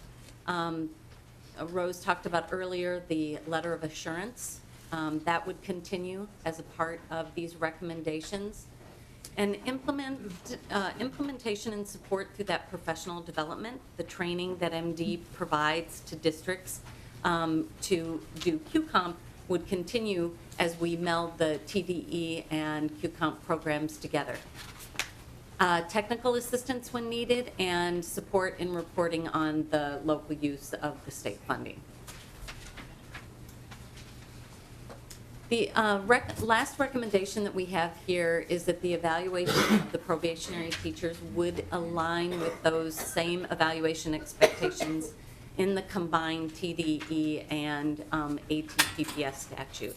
Rose talked about earlier the letter of assurance. That would continue as a part of these recommendations. And implementation and support through that professional development, the training that MD provides to districts to do QComp would continue as we meld the TDE and QComp programs together. Technical assistance when needed and support in reporting on the local use of the state funding. The last recommendation that we have here is that the evaluation of the probationary teachers would align with those same evaluation expectations in the combined TDE and ATPPS statute.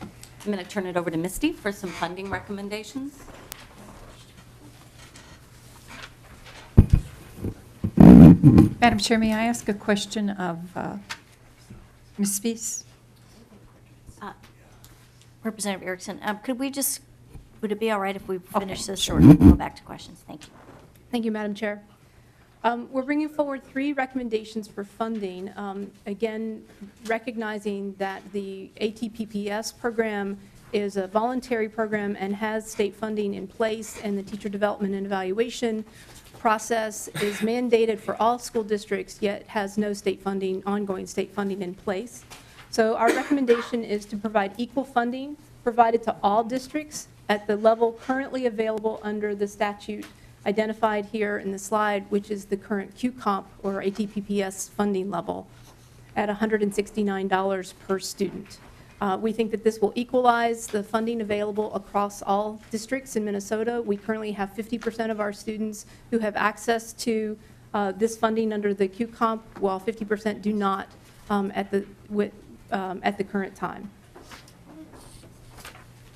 I'm going to turn it over to Misty for some funding recommendations. Madam Chair, may I ask a question of Ms. Spies? Representative Erickson, would it be all right if we finish this or go back to questions? Thank you. Thank you, Madam Chair. We're bringing forward 3 recommendations for funding. Again, recognizing that the ATPPS program is a voluntary program and has state funding in place, and the teacher development and evaluation process is mandated for all school districts, yet has no state funding, ongoing state funding in place. So our recommendation is to provide equal funding provided to all districts at the level currently available under the statute identified here in the slide, which is the current QComp or ATPPS funding level at $169 per student. We think that this will equalize the funding available across all districts in Minnesota. We currently have 50% of our students who have access to this funding under the QComp, while 50% do not at the current time.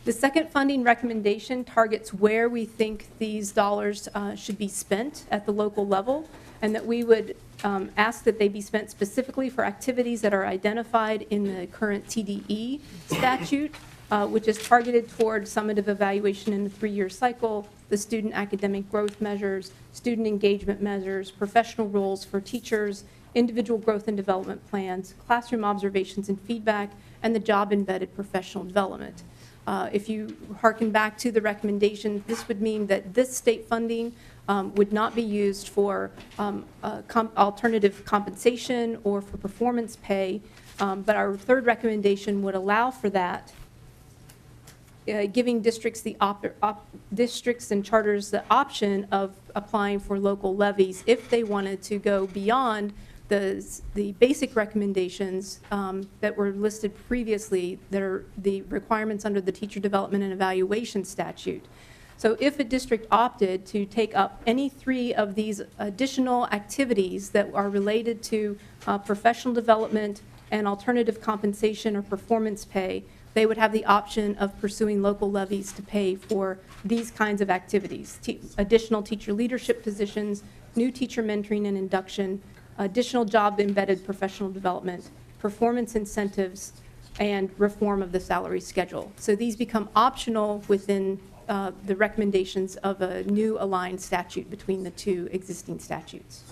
The second funding recommendation targets where we think these dollars should be spent at the local level, and that we would ask that they be spent specifically for activities that are identified in the current TDE statute, which is targeted toward summative evaluation in the 3-year cycle, the student academic growth measures, student engagement measures, professional roles for teachers, individual growth and development plans, classroom observations and feedback, and the job-embedded professional development. If you hearken back to the recommendation, this would mean that this state funding would not be used for alternative compensation or for performance pay, but our third recommendation would allow for that, giving districts districts and charters the option of applying for local levies if they wanted to go beyond the basic recommendations that were listed previously, that are the requirements under the teacher development and evaluation statute. So if a district opted to take up any 3 of these additional activities that are related to professional development and alternative compensation or performance pay, they would have the option of pursuing local levies to pay for these kinds of activities: additional teacher leadership positions, new teacher mentoring and induction, additional job-embedded professional development, performance incentives, and reform of the salary schedule. So these become optional within the recommendations of a new aligned statute between the 2 existing statutes.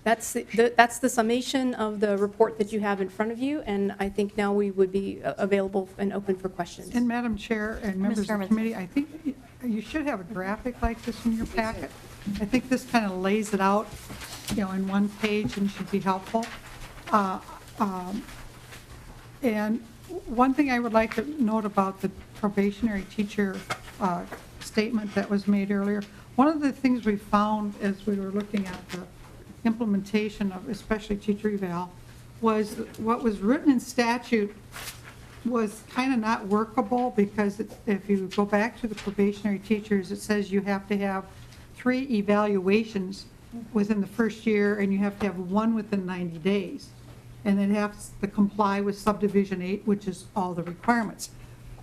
That's the summation of the report that you have in front of you, and I think now we would be available and open for questions. And Madam Chair and members of the Herman. committee, I think you should have a graphic like this in your packet. I think this kind of lays it out, in one page and should be helpful. And one thing I would like to note about the probationary teacher statement that was made earlier, one of the things we found as we were looking at the implementation of especially teacher eval was what was written in statute was kind of not workable, because if you go back to the probationary teachers, it says you have to have 3 evaluations within the first year, and you have to have 1 within 90 days. And it has to comply with subdivision 8, which is all the requirements.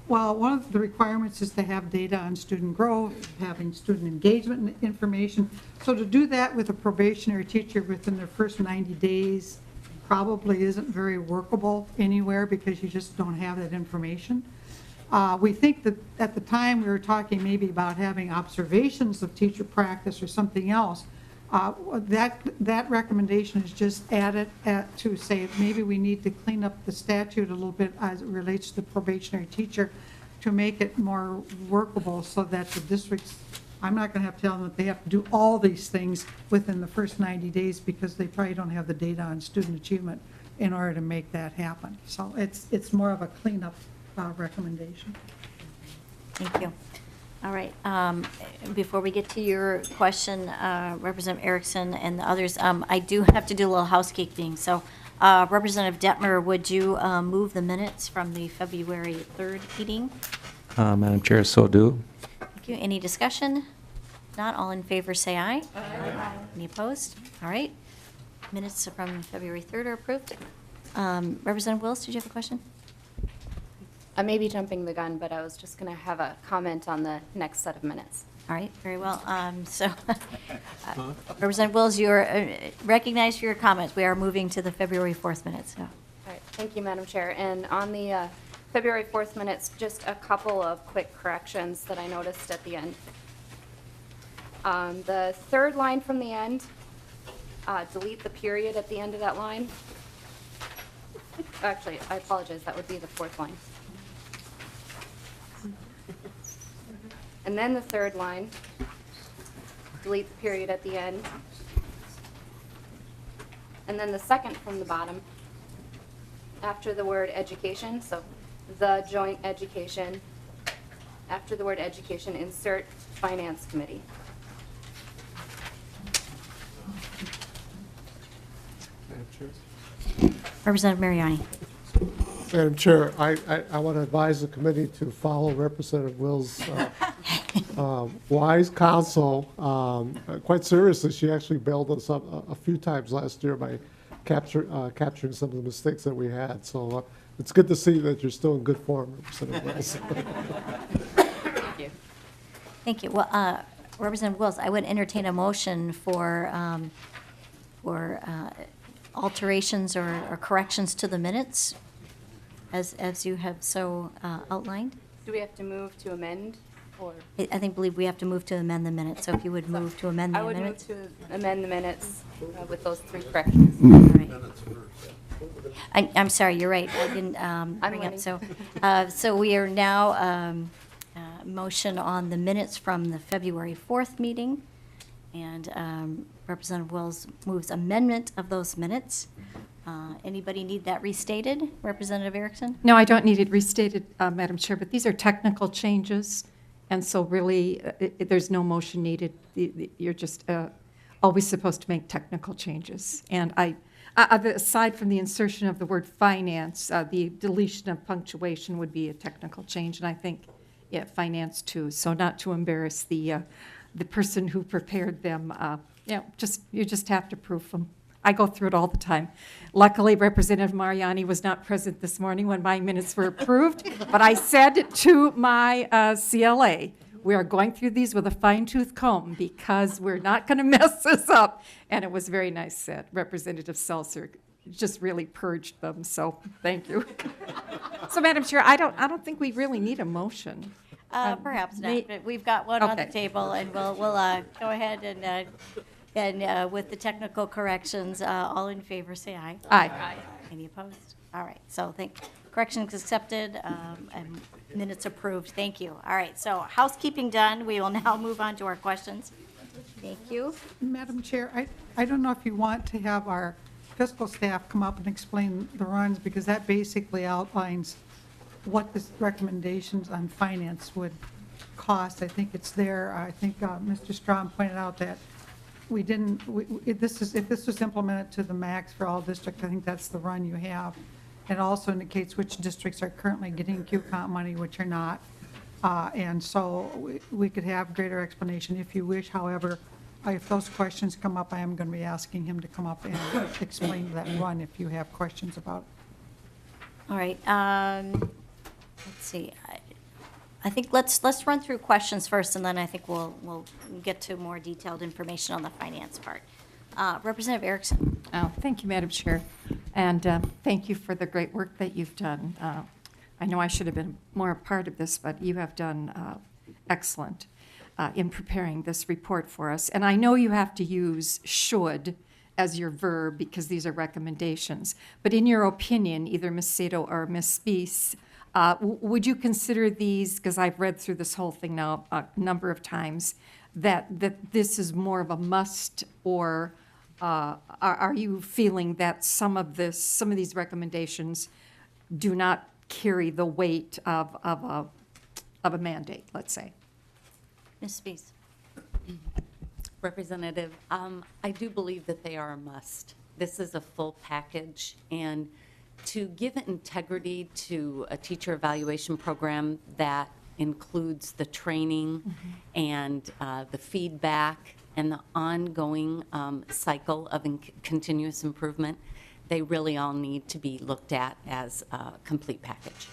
Well, one of the requirements is to have data on student growth, having student engagement information. So to do that with a probationary teacher within their first 90 days probably isn't very workable anywhere because you just don't have that information. We think that at the time we were talking maybe about having observations of teacher practice or something else. That recommendation is just added to say maybe we need to clean up the statute a little bit as it relates to the probationary teacher to make it more workable so that the districts, I'm not going to have to tell them that they have to do all these things within the first 90 days because they probably don't have the data on student achievement in order to make that happen. So it's more of a cleanup recommendation. Thank you. All right, before we get to your question, Representative Erickson and the others, I do have to do a little housekeeping. So Representative Detmer, would you move the minutes from the February 3rd meeting? Madam Chair, so do. Thank you. Any discussion? Not all in favor, say aye. Aye. Any opposed? All right. Minutes from February 3rd are approved. Representative Wills, did you have a question? I may be jumping the gun, but I was just going to have a comment on the next set of minutes. All right, very well. Representative Wills, you are recognized for your comments. We are moving to the February 4th minutes. So. All right, thank you, Madam Chair. And on the February 4th minutes, just a couple of quick corrections that I noticed at the end. The third line from the end, delete the period at the end of that line. Actually, I apologize, that would be the fourth line. And then the third line, delete the period at the end. And then the second from the bottom, after the word education, so the joint education, after the word education, insert finance committee. Representative Mariani. Madam Chair, I want to advise the committee to follow Representative Wills' wise counsel. Quite seriously, she actually bailed us up a few times last year by capturing some of the mistakes that we had. So it's good to see that you're still in good form, Representative Wills. Thank you. Thank you. Well, Representative Wills, I would entertain a motion for alterations or corrections to the minutes as you have so outlined. Do we have to move to amend, or? I believe we have to move to amend the minutes, so if you would move to amend the I would minutes. move to amend the minutes with those three corrections. All right. I'm sorry, you're right, I didn't bring up, so we are now motion on the minutes from the February 4th meeting, and Representative Wills moves amendment of those minutes. Anybody need that restated? Representative Erickson? No, I don't need it restated, Madam Chair, but these are technical changes, and so really, there's no motion needed. You're just always supposed to make technical changes. And aside from the insertion of the word finance, the deletion of punctuation would be a technical change, and I think, yeah, finance too. So not to embarrass the person who prepared them, you just have to proof them. I go through it all the time. Luckily, Representative Mariani was not present this morning when my minutes were approved, but I said to my CLA, we are going through these with a fine-tooth comb because we're not going to mess this up. And it was very nice said. Representative Seltzer just really purged them, so thank you. So, Madam Chair, I don't think we really need a motion. Perhaps not, but we've got one on the table, and we'll go ahead and with the technical corrections, all in favor, say aye. Aye. Any opposed? All right, so corrections accepted, and minutes approved. Thank you. All right, so housekeeping done. We will now move on to our questions. Thank you. Madam Chair, I don't know if you want to have our fiscal staff come up and explain the runs, because that basically outlines what the recommendations on finance would cost. I think it's there. I think Mr. Strom pointed out that we didn't, if this was implemented to the max for all districts, I think that's the run you have. It also indicates which districts are currently getting QComp money, which are not. And so we could have greater explanation if you wish. However, if those questions come up, I am going to be asking him to come up and explain that run if you have questions about it. All right. Let's see. I think let's run through questions first, and then I think we'll get to more detailed information on the finance part. Representative Erickson. Oh, thank you, Madam Chair. And thank you for the great work that you've done. I know I should have been more a part of this, but you have done excellent in preparing this report for us. And I know you have to use should as your verb because these are recommendations. But in your opinion, either Ms. Sato or Ms. Spies, would you consider these, because I've read through this whole thing now a number of times, that this is more of a must, or are you feeling that some of these recommendations do not carry the weight of a mandate, let's say? Ms. Spies. Representative, I do believe that they are a must. This is a full package, and to give integrity to a teacher evaluation program that includes the training and the feedback and the ongoing cycle of continuous improvement, they really all need to be looked at as a complete package.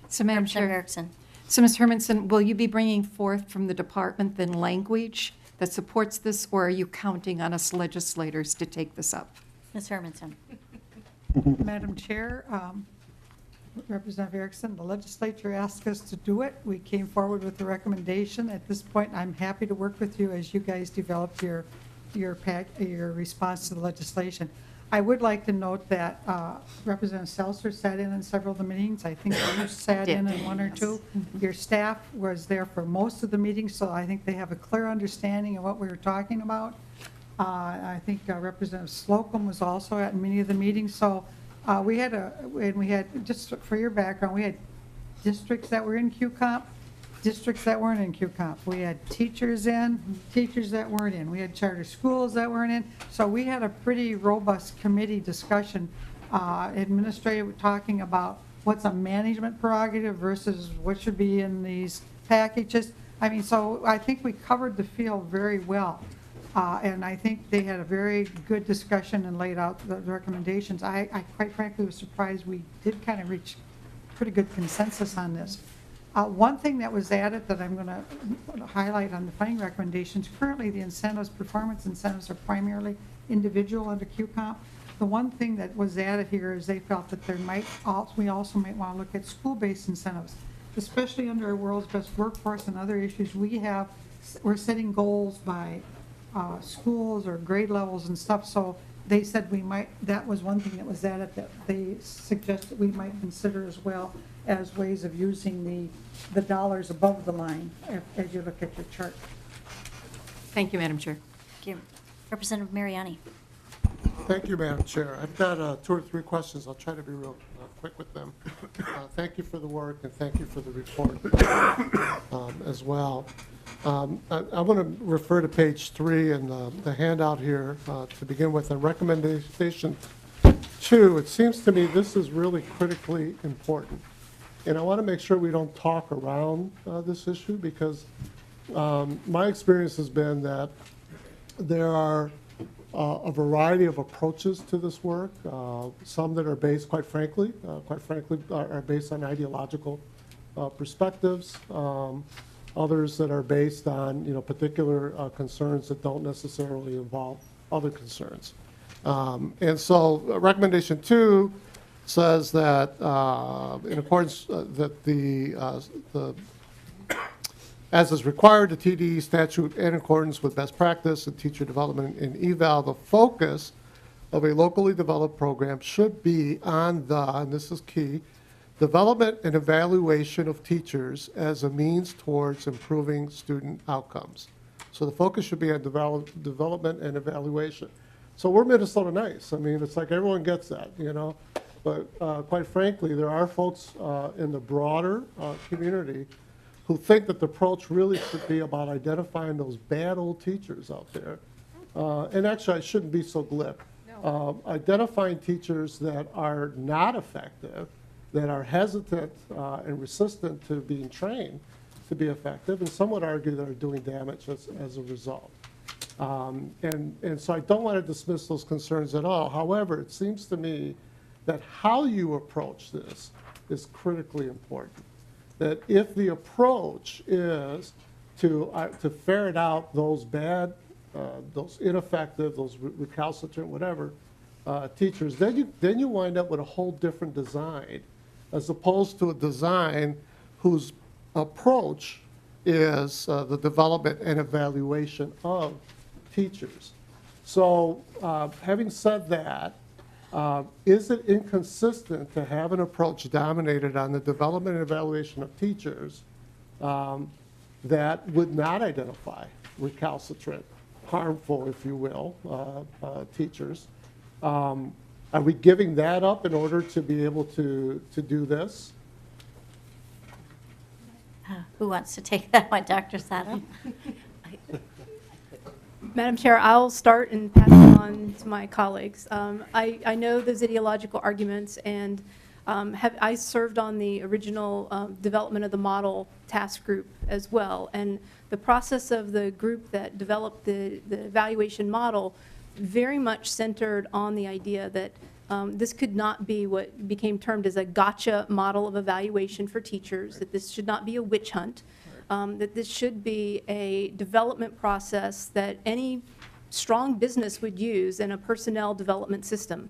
So, Madam Representative Chair. Erickson. So, Ms. Hermanson, will you be bringing forth from the department then language that supports this, or are you counting on us legislators to take this up? Ms. Hermanson. Madam Chair, Representative Erickson, the legislature asked us to do it. We came forward with the recommendation. At this point, I'm happy to work with you as you guys develop your response to the legislation. I would like to note that Representative Seltzer sat in on several of the meetings. I think you sat in on one or two. Your staff was there for most of the meetings, so I think they have a clear understanding of what we were talking about. I think Representative Slocum was also at many of the meetings. So we had, just for your background, we had districts that were in QComp, districts that weren't in QComp. We had teachers in, teachers that weren't in. We had charter schools that weren't in. So we had a pretty robust committee discussion, administrative, talking about what's a management prerogative versus what should be in these packages. I mean, so I think we covered the field very well. And I think they had a very good discussion and laid out the recommendations. I quite frankly was surprised we did kind of reach pretty good consensus on this. One thing that was added that I'm going to highlight on the funding recommendations, currently the incentives, performance incentives are primarily individual under QComp. The one thing that was added here is they felt that we also might want to look at school-based incentives, especially under our world's best workforce and other issues. We're setting goals by schools or grade levels and stuff, so they said that was one thing that was added that they suggested we might consider as well as ways of using the dollars above the line as you look at your chart. Thank you, Madam Chair. Thank you. Representative Mariani. Thank you, Madam Chair. I've got 2 or 3 questions. I'll try to be real quick with them. Thank you for the work, and thank you for the report as well. I want to refer to page 3 and the handout here to begin with. The recommendation 2, it seems to me this is really critically important. And I want to make sure we don't talk around this issue, because my experience has been that there are a variety of approaches to this work, some that are based, quite frankly, are based on ideological perspectives. Others that are based on, particular concerns that don't necessarily involve other concerns. And so recommendation 2 says that in accordance that as is required, the TDE statute in accordance with best practice and teacher development in eval, the focus of a locally developed program should be on and this is key, development and evaluation of teachers as a means towards improving student outcomes. So the focus should be on development and evaluation. So we're Minnesota nice. I mean, it's like everyone gets that, But quite frankly, there are folks in the broader community who think that the approach really should be about identifying those bad old teachers out there. And actually, I shouldn't be so glib. Identifying teachers that are not effective, that are hesitant and resistant to being trained to be effective, and some would argue that are doing damage as a result. And so I don't want to dismiss those concerns at all. However, it seems to me that how you approach this is critically important. that if the approach is to ferret out those bad, those ineffective, those recalcitrant, whatever, teachers, then you wind up with a whole different design, as opposed to a design whose approach is the development and evaluation of teachers. So having said that, is it inconsistent to have an approach dominated on the development and evaluation of teachers that would not identify recalcitrant, harmful, if you will, teachers? Are we giving that up in order to be able to do this? Who wants to take that one, Dr. Sato? Madam Chair, I'll start and pass it on to my colleagues. I know those ideological arguments, and I served on the original development of the model task group as well. And the process of the group that developed the evaluation model very much centered on the idea that this could not be what became termed as a gotcha model of evaluation for teachers, that this should not be a witch hunt, that this should be a development process that any strong business would use in a personnel development system.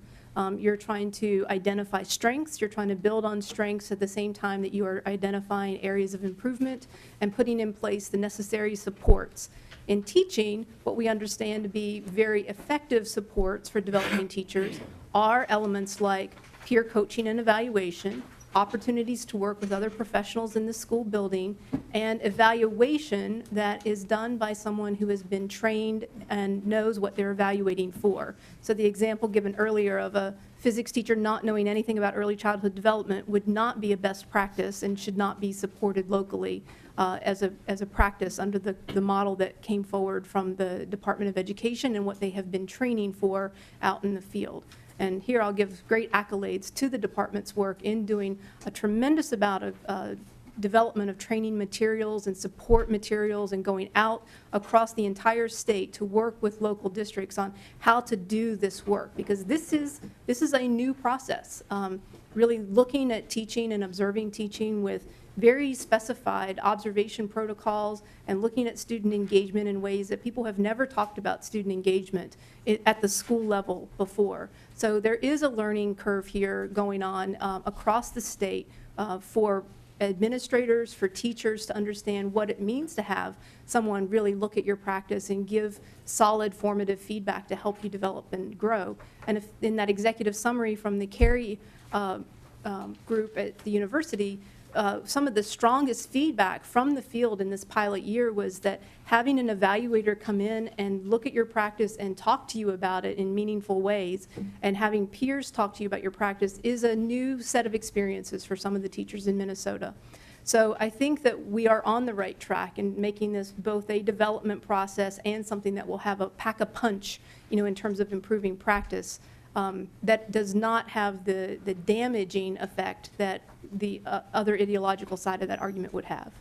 You're trying to identify strengths, you're trying to build on strengths at the same time that you are identifying areas of improvement and putting in place the necessary supports. In teaching, what we understand to be very effective supports for developing teachers are elements like peer coaching and evaluation, opportunities to work with other professionals in the school building, and evaluation that is done by someone who has been trained and knows what they're evaluating for. So the example given earlier of a physics teacher not knowing anything about early childhood development would not be a best practice and should not be supported locally as a practice under the model that came forward from the Department of Education and what they have been training for out in the field. And here I'll give great accolades to the department's work in doing a tremendous amount of development of training materials and support materials and going out across the entire state to work with local districts on how to do this work, because this is a new process. Really looking at teaching and observing teaching with very specified observation protocols and looking at student engagement in ways that people have never talked about student engagement at the school level before. So there is a learning curve here going on across the state for administrators, for teachers to understand what it means to have someone really look at your practice and give solid formative feedback to help you develop and grow. And if in that executive summary from the CARE group at the university, some of the strongest feedback from the field in this pilot year was that having an evaluator come in and look at your practice and talk to you about it in meaningful ways, and having peers talk to you about your practice is a new set of experiences for some of the teachers in Minnesota. So I think that we are on the right track in making this both a development process and something that will have a pack a punch, in terms of improving practice. That does not have the damaging effect that the other ideological side of that argument would have.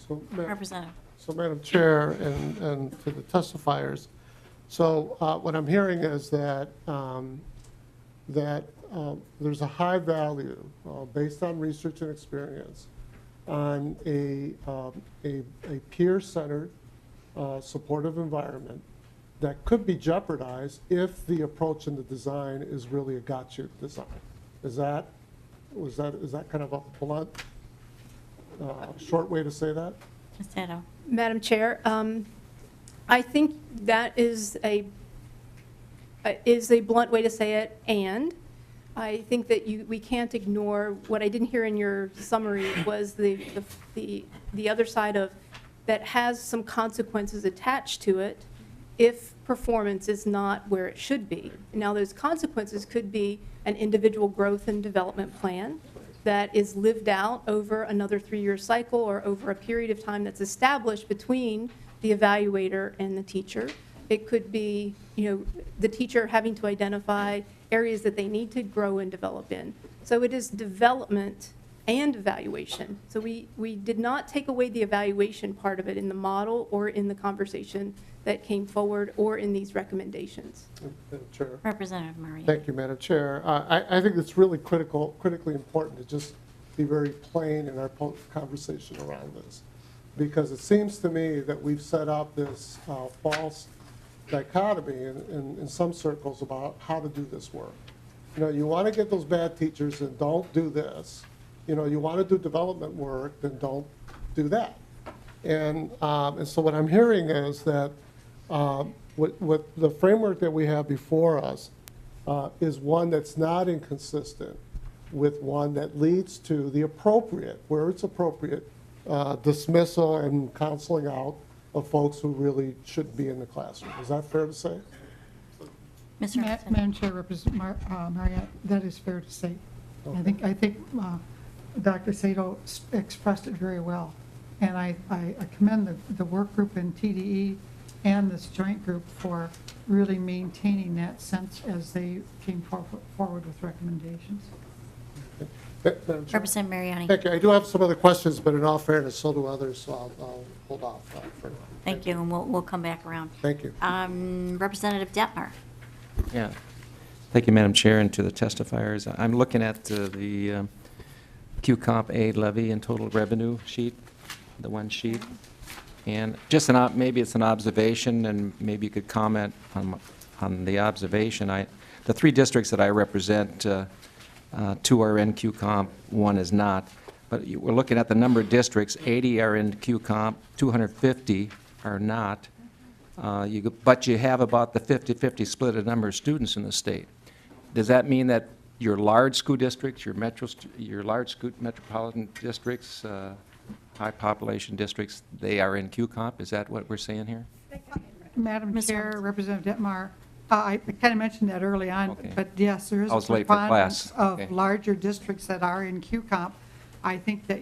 So, Representative. So, Madam Chair, and to the testifiers, so what I'm hearing is that there's a high value based on research and experience on a peer-centered supportive environment that could be jeopardized if the approach and the design is really a gotcha design. Is that kind of a blunt, short way to say that? Ms. Sato. Madam Chair, I think that is a blunt way to say it, and I think that we can't ignore what I didn't hear in your summary was the other side of that has some consequences attached to it if performance is not where it should be. Now, those consequences could be an individual growth and development plan that is lived out over another 3-year cycle or over a period of time that's established between the evaluator and the teacher. It could be, the teacher having to identify areas that they need to grow and develop in. So it is development and evaluation. So we did not take away the evaluation part of it in the model or in the conversation that came forward or in these recommendations. Madam Chair. Representative Murray. Thank you, Madam Chair. I think it's really critically important to just be very plain in our conversation around this. Because it seems to me that we've set up this false dichotomy in some circles about how to do this work. You know, you want to get those bad teachers, and don't do this. You know, you want to do development work, then don't do that. And so what I'm hearing is that with the framework that we have before us is one that's not inconsistent with one that leads to the appropriate, where it's appropriate, dismissal and counseling out of folks who really shouldn't be in the classroom. Is that fair to say? Ms. Hermanson. Madam Chair, Representative Mariette, that is fair to say. Okay. I think Dr. Sato expressed it very well. And I commend the work group in TDE and this joint group for really maintaining that sense as they came forward with recommendations. Madam Chair? Representative Mariani. Thank you. I do have some other questions, but in all fairness, so do others, so I'll hold off for now. Thank you, and we'll come back around. Thank you. Representative Detmer. Yeah. Thank you, Madam Chair, and to the testifiers. I'm looking at the QComp A levy and total revenue sheet, the one sheet. And just maybe it's an observation, and maybe you could comment on the observation. The three districts that I represent, two are in QComp, one is not. But we're looking at the number of districts, 80 are in QComp, 250 are not. But you have about the 50-50 split of number of students in the state. Does that mean that your large school districts, your large school metropolitan districts, high population districts, they are in QComp? Is that what we're saying here? Madam Ms. Chair, Holmes. Representative Detmar, I kind of mentioned that early on, Okay. but yes, there is I a was late for preponderance class. Okay. of larger districts that are in QComp. I think that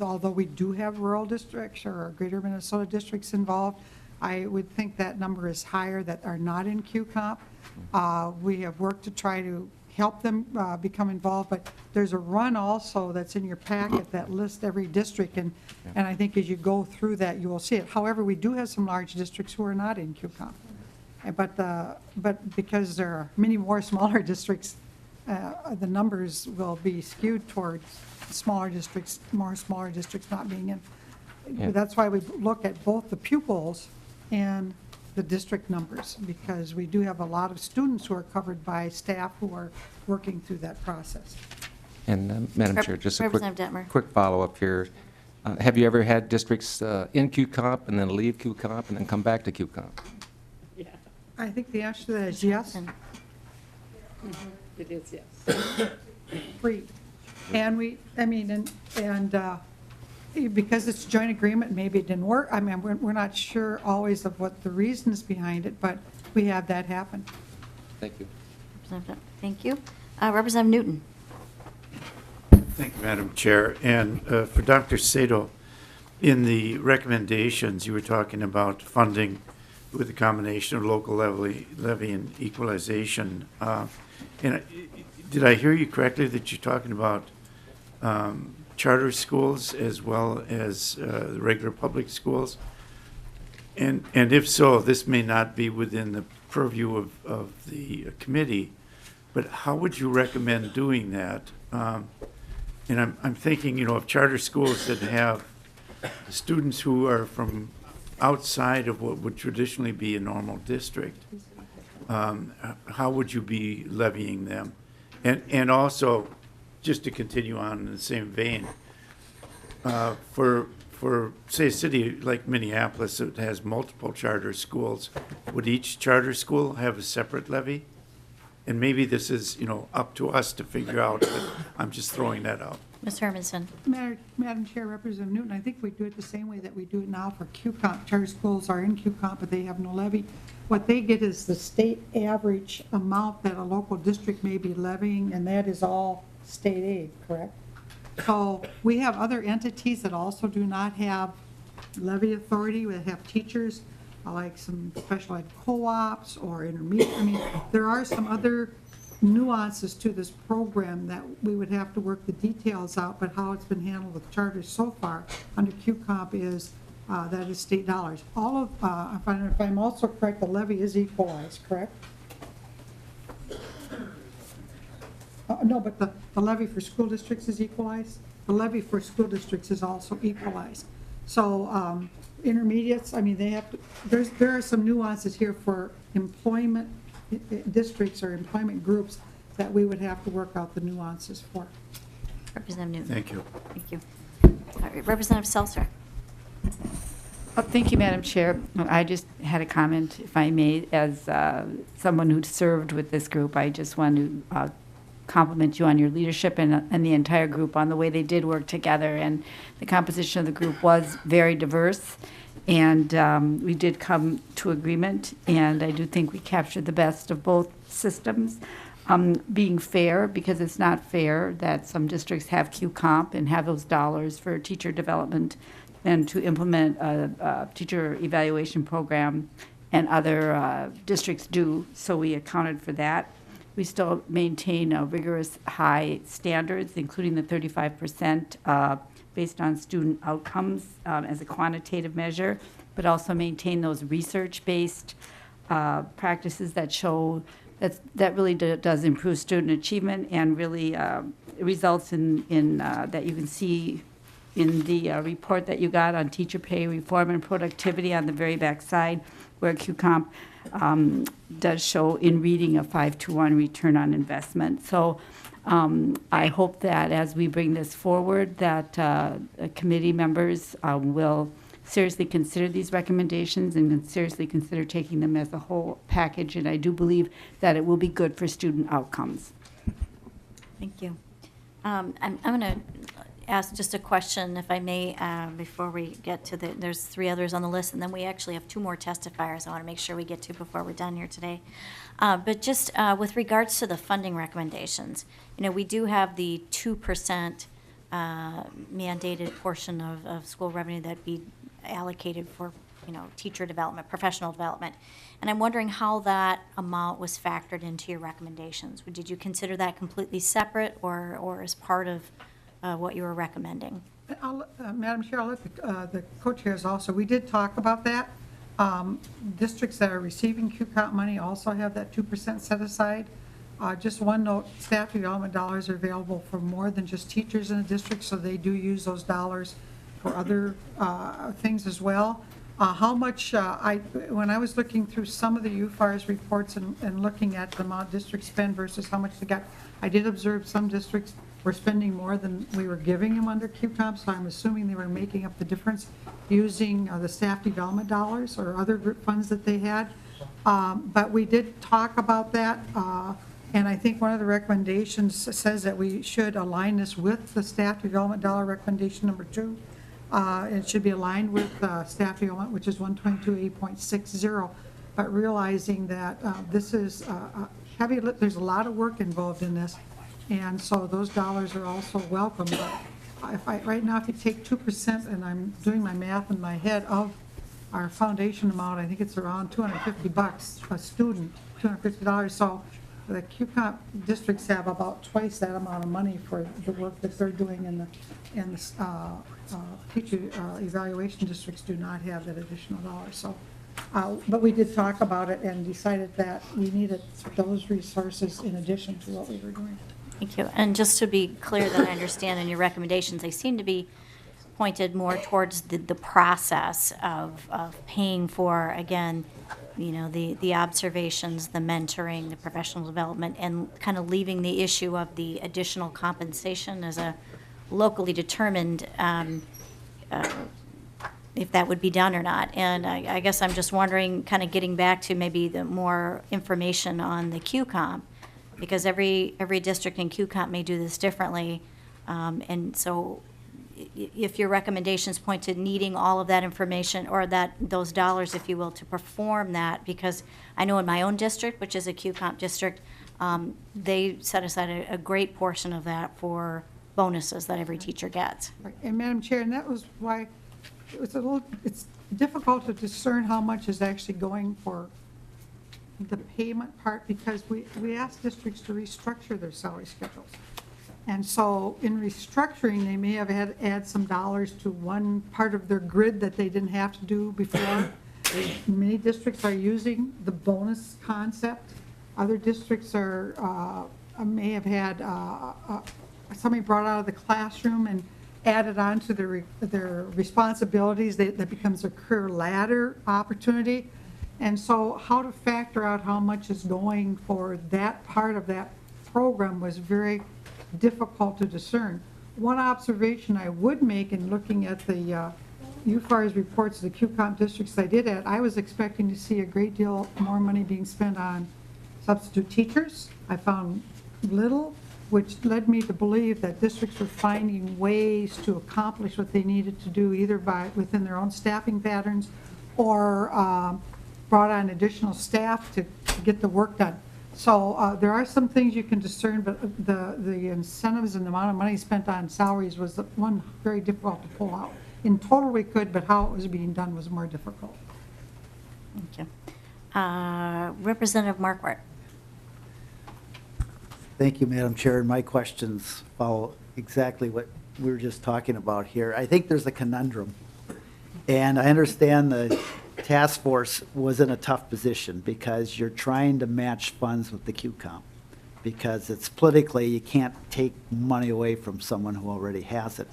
although we do have rural districts or greater Minnesota districts involved, I would think that number is higher that are not in QComp. We have worked to try to help them become involved, but there's a run also that's in your packet that lists every district, and I think as you go through that, you will see it. However, we do have some large districts who are not in QComp. But because there are many more smaller districts, the numbers will be skewed towards smaller districts, more smaller districts not being in. Yeah. That's why we look at both the pupils and the district numbers, because we do have a lot of students who are covered by staff who are working through that process. And Madam Chair, just a Representative Detmer. quick follow-up here. Have you ever had districts in QComp and then leave QComp and then come back to QComp? I think the answer to that is yes. It is, yes. Free. And because it's a joint agreement, maybe it didn't work. I mean, we're not sure always of what the reasons behind it, but we have that happen. Thank you. Thank you. Representative Newton. Thank you, Madam Chair. And for Dr. Sato, in the recommendations, you were talking about funding with a combination of local levy and equalization. Did I hear you correctly that you're talking about charter schools as well as the regular public schools? And if so, this may not be within the purview of the committee, but how would you recommend doing that? And I'm thinking, of charter schools that have students who are from outside of what would traditionally be a normal district. How would you be levying them? And also, just to continue on in the same vein, for say a city like Minneapolis that has multiple charter schools, would each charter school have a separate levy? And maybe this is, up to us to figure out, but I'm just throwing that out. Ms. Hermanson. Madam Chair, Representative Newton, I think we do it the same way that we do it now for QComp. Charter schools are in QComp, but they have no levy. What they get is the state average amount that a local district may be levying, and that is all state aid, correct? So we have other entities that also do not have levy authority, that have teachers, like some special ed co-ops or intermediate. I mean, there are some other nuances to this program that we would have to work the details out, but how it's been handled with charters so far under QComp is that is state dollars. All of, if I'm also correct, the levy is equalized, correct? No, but the levy for school districts is equalized. The levy for school districts is also equalized. So intermediates, I mean, they have to, there are some nuances here for employment districts or employment groups that we would have to work out the nuances for. Representative Newton. Thank you. Thank you. All right, Representative Seltzer. Thank you, Madam Chair. I just had a comment, if I may, as someone who served with this group. I just want to compliment you on your leadership and the entire group on the way they did work together. And the composition of the group was very diverse, and we did come to agreement. And I do think we captured the best of both systems. Being fair, because it's not fair that some districts have Q-Comp and have those dollars for teacher development and to implement a teacher evaluation program, and other districts do, so we accounted for that. We still maintain rigorous high standards, including the 35% based on student outcomes as a quantitative measure, but also maintain those research-based practices that show that really does improve student achievement and really results in that you can see in the report that you got on teacher pay reform and productivity on the very back side, where Q-Comp does show in reading a 5-to-1 return on investment. So I hope that as we bring this forward, that committee members will seriously consider these recommendations and seriously consider taking them as a whole package. And I do believe that it will be good for student outcomes. Thank you. I'm going to ask just a question, if I may, before we get to there's 3 others on the list, and then we actually have 2 more testifiers I want to make sure we get to before we're done here today. But just with regards to the funding recommendations, we do have the 2% mandated portion of school revenue that be allocated for, teacher development, professional development. And I'm wondering how that amount was factored into your recommendations. Did you consider that completely separate or as part of what you were recommending? Madam Chair, I'll let the co-chairs also. We did talk about that. Districts that are receiving Q-Comp money also have that 2% set aside. Just one note, staff development dollars are available for more than just teachers in a district, so they do use those dollars for other things as well. How much, when I was looking through some of the UFAR's reports and looking at the amount districts spend versus how much they got, I did observe some districts were spending more than we were giving them under Q-Comp, so I'm assuming they were making up the difference using the staff development dollars or other group funds that they had. But we did talk about that, and I think one of the recommendations says that we should align this with the staff development dollar recommendation number 2. It should be aligned with staff development, which is 122.8.60, but realizing that this is heavy, there's a lot of work involved in this, and so those dollars are also welcome. But right now, if you take 2%, and I'm doing my math in my head, of our foundation amount, I think it's around $250 a student, $250. So the Q-Comp districts have about twice that amount of money for the work that they're doing, and the teacher evaluation districts do not have that additional dollar. So, but we did talk about it and decided that we needed those resources in addition to what we were doing. Thank you. And just to be clear that I understand in your recommendations, they seem to be pointed more towards the process of paying for, again, the observations, the mentoring, the professional development, and kind of leaving the issue of the additional compensation as a locally determined if that would be done or not. And I guess I'm just wondering, kind of getting back to maybe the more information on the Q-Comp, because every district in Q-Comp may do this differently. And so if your recommendations point to needing all of that information or those dollars, if you will, to perform that, because I know in my own district, which is a Q-Comp district, they set aside a great portion of that for bonuses that every teacher gets. And Madam Chair, and that was why it's difficult to discern how much is actually going for the payment part, because we asked districts to restructure their salary schedules. And so in restructuring, they may have had to add some dollars to one part of their grid that they didn't have to do before. Many districts are using the bonus concept. Other districts are may have had somebody brought out of the classroom and added on to their responsibilities, that becomes a career ladder opportunity. And so how to factor out how much is going for that part of that program was very difficult to discern. One observation I would make in looking at the UFAR's reports, the QComp districts I did at, I was expecting to see a great deal more money being spent on substitute teachers. I found little, which led me to believe that districts were finding ways to accomplish what they needed to do, either within their own staffing patterns or brought on additional staff to get the work done. So there are some things you can discern, but the incentives and the amount of money spent on salaries was the one very difficult to pull out. In total we could, but how it was being done was more difficult. Thank you. Representative Markwart. Thank you, Madam Chair. And my questions follow exactly what we were just talking about here. I think there's a conundrum. And I understand the task force was in a tough position because you're trying to match funds with the QComp. Because it's politically, you can't take money away from someone who already has it.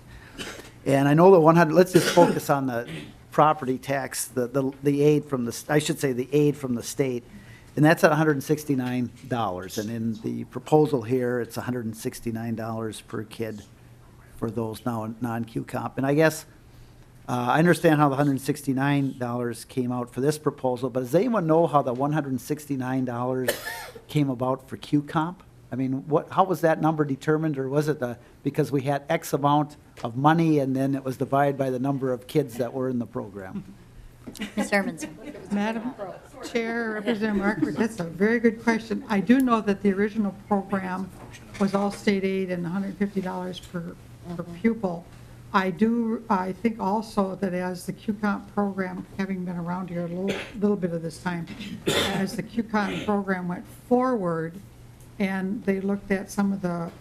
And I know the 100, let's just focus on the property tax, the aid from the, I should say the aid from the state. And that's at $169. And in the proposal here, it's $169 per kid for those now non-QComp. And I guess I understand how the $169 came out for this proposal, but does anyone know how the $169 came about for QComp? I mean, how was that number determined, or was it because we had X amount of money and then it was divided by the number of kids that were in the program? Ms. Hermanson. Madam Chair, Representative Markwart, that's a very good question. I do know that the original program was all state aid and $150 per pupil. I think also that as the QComp program, having been around here a little bit of this time, as the QComp program went forward and they looked at some of the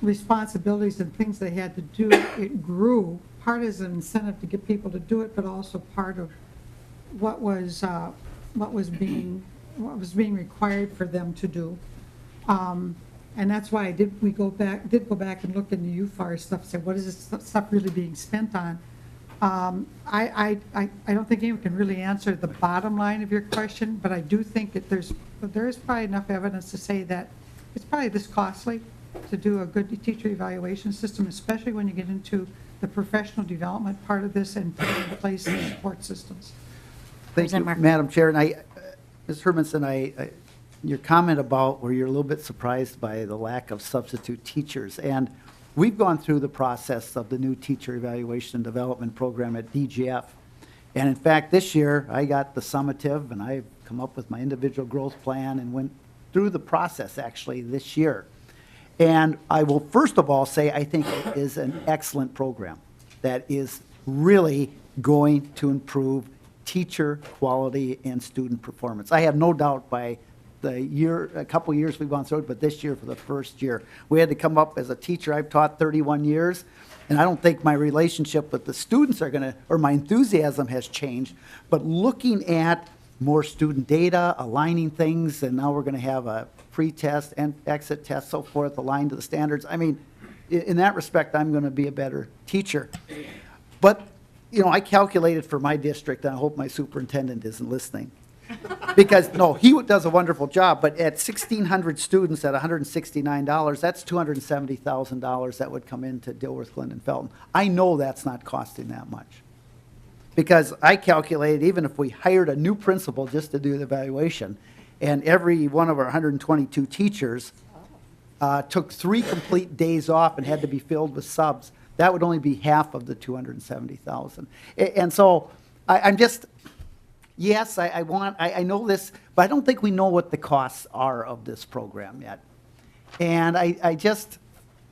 responsibilities and things they had to do, it grew, part as an incentive to get people to do it, but also part of what was being required for them to do. And that's why we did go back and look in the UFAR stuff, say, what is this stuff really being spent on? I don't think anyone can really answer the bottom line of your question, but I do think that there is probably enough evidence to say that it's probably this costly to do a good teacher evaluation system, especially when you get into the professional development part of this and putting in place the support systems. Thank you, Madam Chair. And Ms. Hermanson, your comment about where you're a little bit surprised by the lack of substitute teachers. And we've gone through the process of the new teacher evaluation and development program at DGF. And in fact, this year, I got the summative, and I've come up with my individual growth plan and went through the process actually this year. And I will first of all say I think it is an excellent program that is really going to improve teacher quality and student performance. I have no doubt by a couple years we've gone through it, but this year for the first year. We had to come up as a teacher. I've taught 31 years, and I don't think my relationship with the students or my enthusiasm has changed, but looking at more student data, aligning things, and now we're going to have a pre-test and exit test, so forth, aligned to the standards. I mean, in that respect, I'm going to be a better teacher. But, you know, I calculated for my district, and I hope my superintendent isn't listening. Because, no, he does a wonderful job, but at 1,600 students at $169, that's $270,000 that would come into Dilworth, Glen, Felton. I know that's not costing that much. Because I calculated, even if we hired a new principal just to do the evaluation, and every one of our 122 teachers took 3 complete days off and had to be filled with subs, that would only be half of the $270,000. And so I'm just, yes, I know this, but I don't think we know what the costs are of this program yet. And I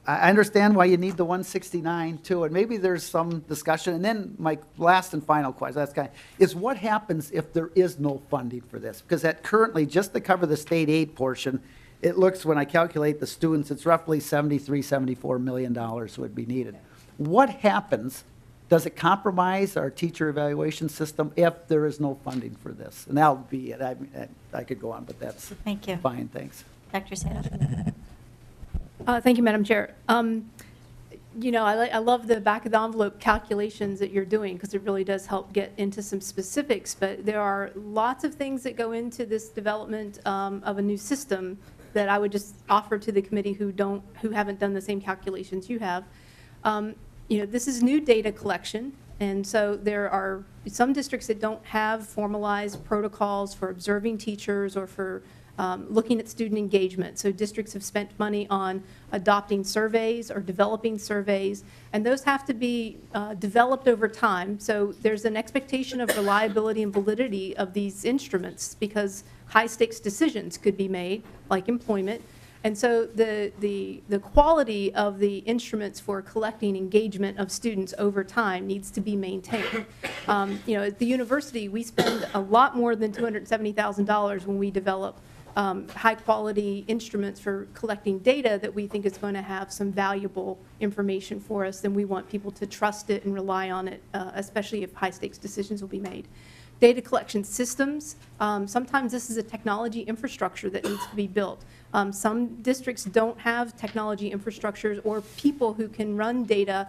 understand why you need the 169 too, and maybe there's some discussion. And then my last and final question is what happens if there is no funding for this? Because currently, just to cover the state aid portion, it looks, when I calculate the students, it's roughly $74 million would be needed. What happens? Does it compromise our teacher evaluation system if there is no funding for this? And that'll be it. I could go on, but that's Thank you. fine, thanks. Dr. Sato. Thank you, Madam Chair. You know, I love the back of the envelope calculations that you're doing because it really does help get into some specifics. But there are lots of things that go into this development of a new system that I would just offer to the committee who haven't done the same calculations you have. You know, this is new data collection. And so there are some districts that don't have formalized protocols for observing teachers or for looking at student engagement. So districts have spent money on adopting surveys or developing surveys, and those have to be developed over time. So there's an expectation of reliability and validity of these instruments because high-stakes decisions could be made, like employment. And so the quality of the instruments for collecting engagement of students over time needs to be maintained. You know, at the university, we spend a lot more than $270,000 when we develop high-quality instruments for collecting data that we think is going to have some valuable information for us, and we want people to trust it and rely on it, especially if high-stakes decisions will be made. Data collection systems, sometimes this is a technology infrastructure that needs to be built. Some districts don't have technology infrastructures or people who can run data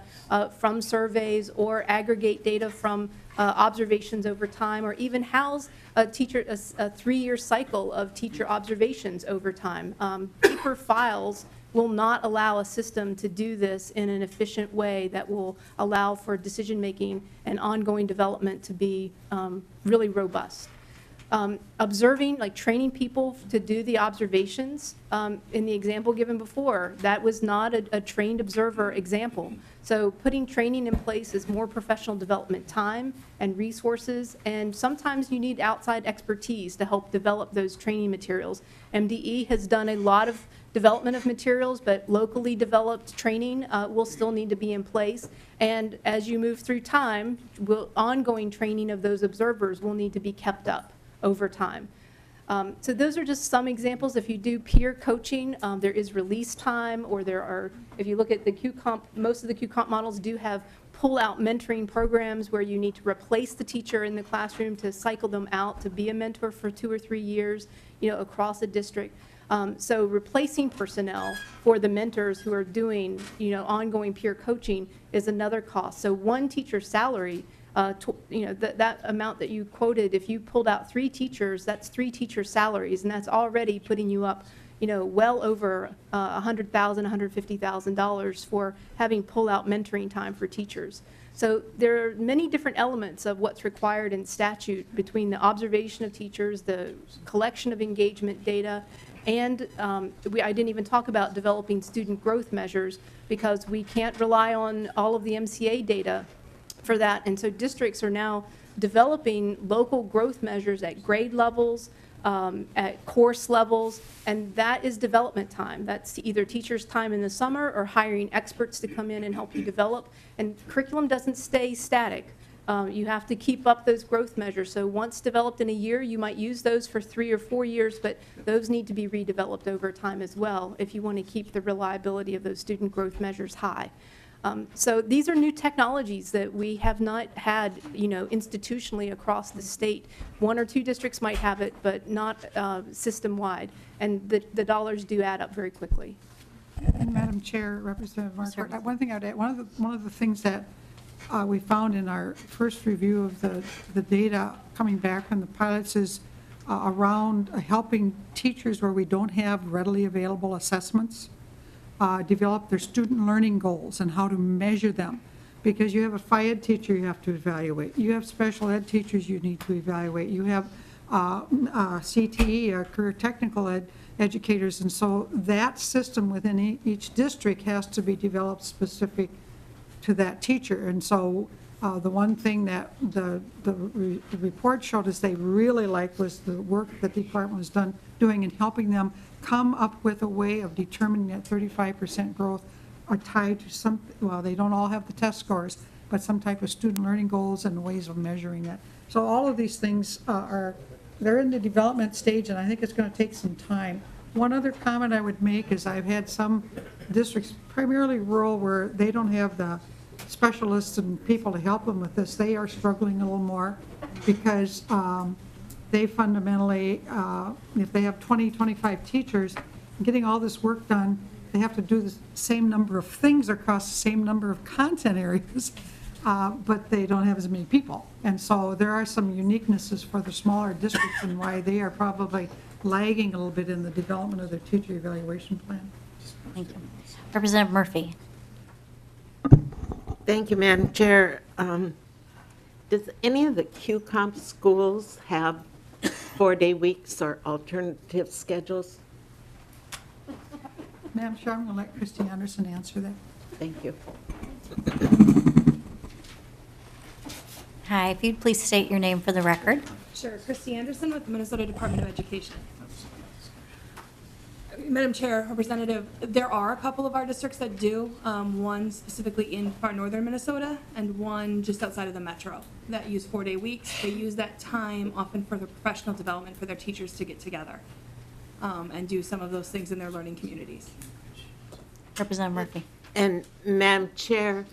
from surveys or aggregate data from observations over time, or even house a 3-year cycle of teacher observations over time. Paper files will not allow a system to do this in an efficient way that will allow for decision-making and ongoing development to be really robust. Observing, like training people to do the observations, in the example given before, that was not a trained observer example. So putting training in place is more professional development time and resources, and sometimes you need outside expertise to help develop those training materials. MDE has done a lot of development of materials, but locally developed training will still need to be in place. And as you move through time, ongoing training of those observers will need to be kept up over time. So those are just some examples. If you do peer coaching, there is release time, or there are, if you look at the QComp, most of the QComp models do have pull-out mentoring programs where you need to replace the teacher in the classroom to cycle them out to be a mentor for 2 or 3 years, you know, across a district. So replacing personnel for the mentors who are doing, you know, ongoing peer coaching is another cost. So one teacher's salary, you know, that amount that you quoted, if you pulled out 3 teachers, that's 3 teacher salaries, and that's already putting you up, you know, well over $100,000, $150,000 for having pull-out mentoring time for teachers. So there are many different elements of what's required in statute between the observation of teachers, the collection of engagement data, and I didn't even talk about developing student growth measures because we can't rely on all of the MCA data for that. And so districts are now developing local growth measures at grade levels, at course levels, and that is development time. That's either teachers' time in the summer or hiring experts to come in and help you develop. And curriculum doesn't stay static. You have to keep up those growth measures. So once developed in a year, you might use those for 3 or 4 years, but those need to be redeveloped over time as well if you want to keep the reliability of those student growth measures high. So these are new technologies that we have not had, you know, institutionally across the state. 1 or 2 districts might have it, but not system-wide. And the dollars do add up very quickly. And Madam Chair, Representative Marquardt, one thing I'd add, one of the things that we found in our first review of the data coming back from the pilots is around helping teachers where we don't have readily available assessments develop their student learning goals and how to measure them. Because you have a Phi Ed teacher you have to evaluate. You have special ed teachers you need to evaluate. You have CTE, or career technical ed educators. And so that system within each district has to be developed specific to that teacher. And so the one thing that the report showed us they really liked was the work that the department was doing in helping them come up with a way of determining that 35% growth are tied to some, well, they don't all have the test scores, but some type of student learning goals and ways of measuring that. So all of these things they're in the development stage, and I think it's going to take some time. One other comment I would make is I've had some districts, primarily rural, where they don't have the specialists and people to help them with this. They are struggling a little more because they fundamentally, if they have 20, 25 teachers, getting all this work done they have to do the same number of things across the same number of content areas, but they don't have as many people. And so there are some uniquenesses for the smaller districts and why they are probably lagging a little bit in the development of their teacher evaluation plan. Thank you. Representative Murphy. Thank you, Madam Chair. Does any of the QComp schools have 4-day weeks or alternative schedules? Madam Chair, I'm going to let Christy Anderson answer that. Thank you. Hi, if you'd please state your name for the record. Sure. Christy Anderson with the Minnesota Department of Education. Madam Chair, Representative, there are a couple of our districts that do, one specifically in far northern Minnesota and one just outside of the metro that use 4-day weeks. They use that time often for the professional development for their teachers to get together and do some of those things in their learning communities. Representative Murphy. And Madam Chair,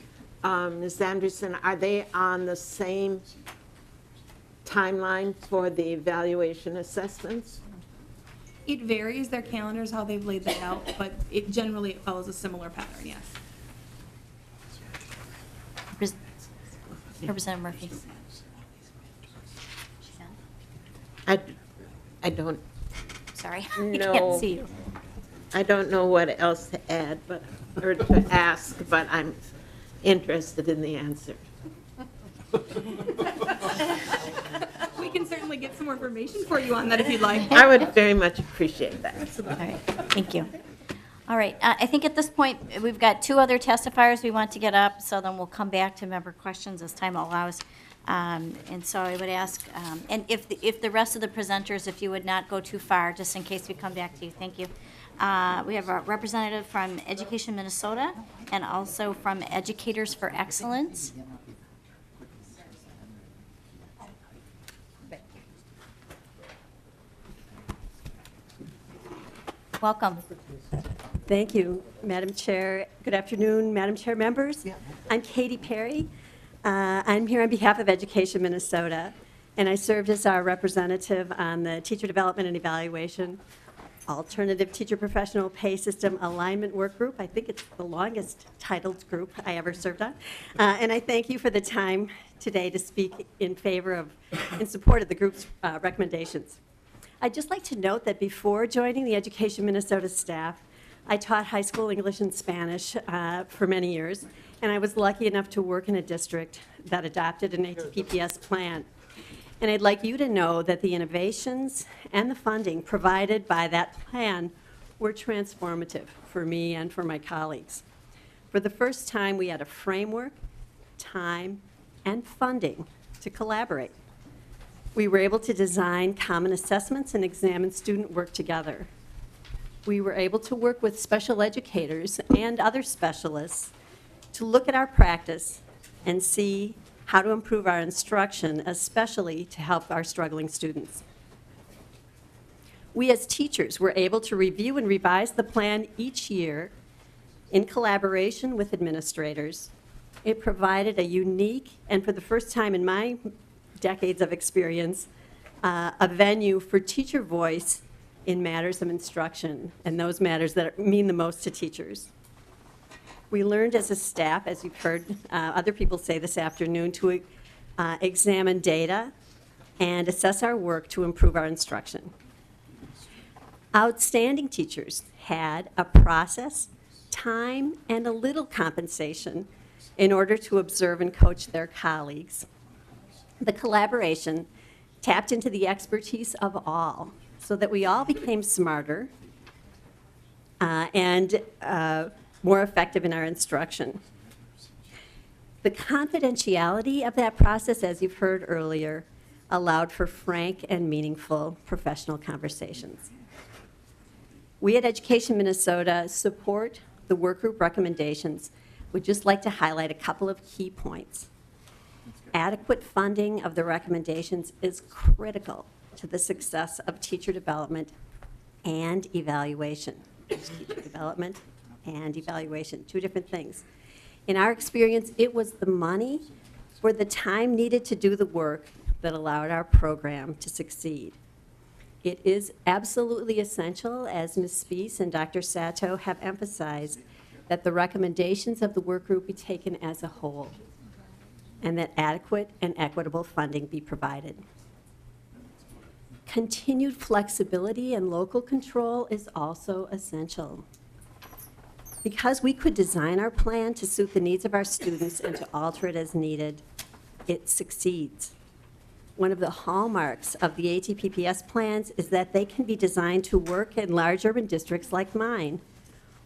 Ms. Anderson, are they on the same timeline for the evaluation assessments? It varies their calendars, how they've laid that out, but it generally follows a similar pattern, yes. Representative Murphy. I don't. Sorry, I know. can't see you. I don't know what else to add, or to ask, but I'm interested in the answer. We can certainly get some more information for you on that if you'd like. I would very much appreciate that. All right, thank you. All right, I think at this point, we've got 2 other testifiers we want to get up, so then we'll come back to member questions as time allows. And so I would ask, and if the rest of the presenters, if you would not go too far, just in case we come back to you, thank you. We have a representative from Education Minnesota and also from Educators for Excellence. Welcome. Thank you, Madam Chair. Good afternoon, Madam Chair members. I'm Katie Perry. I'm here on behalf of Education Minnesota, and I served as our representative on the Teacher Development and Evaluation Alternative Teacher Professional Pay System Alignment Work Group. I think it's the longest titled group I ever served on. And I thank you for the time today to speak in support of the group's recommendations. I'd just like to note that before joining the Education Minnesota staff, I taught high school English and Spanish for many years, and I was lucky enough to work in a district that adopted an ATPPS plan. And I'd like you to know that the innovations and the funding provided by that plan were transformative for me and for my colleagues. For the first time, we had a framework, time, and funding to collaborate. We were able to design common assessments and examine student work together. We were able to work with special educators and other specialists to look at our practice and see how to improve our instruction, especially to help our struggling students. We as teachers were able to review and revise the plan each year in collaboration with administrators. It provided a unique, and for the first time in my decades of experience, a venue for teacher voice in matters of instruction and those matters that mean the most to teachers. We learned as a staff, as you've heard other people say this afternoon, to examine data and assess our work to improve our instruction. Outstanding teachers had a process, time, and a little compensation in order to observe and coach their colleagues. The collaboration tapped into the expertise of all so that we all became smarter and more effective in our instruction. The confidentiality of that process, as you've heard earlier, allowed for frank and meaningful professional conversations. We at Education Minnesota support the work group recommendations. We'd just like to highlight a couple of key points. Adequate funding of the recommendations is critical to the success of teacher development and evaluation. Teacher development and evaluation, 2 different things. In our experience, it was the money for the time needed to do the work that allowed our program to succeed. It is absolutely essential, as Ms. Spees and Dr. Sato have emphasized, that the recommendations of the work group be taken as a whole, and that adequate and equitable funding be provided. Continued flexibility and local control is also essential. Because we could design our plan to suit the needs of our students and to alter it as needed, it succeeds. One of the hallmarks of the ATPPS plans is that they can be designed to work in large urban districts like mine,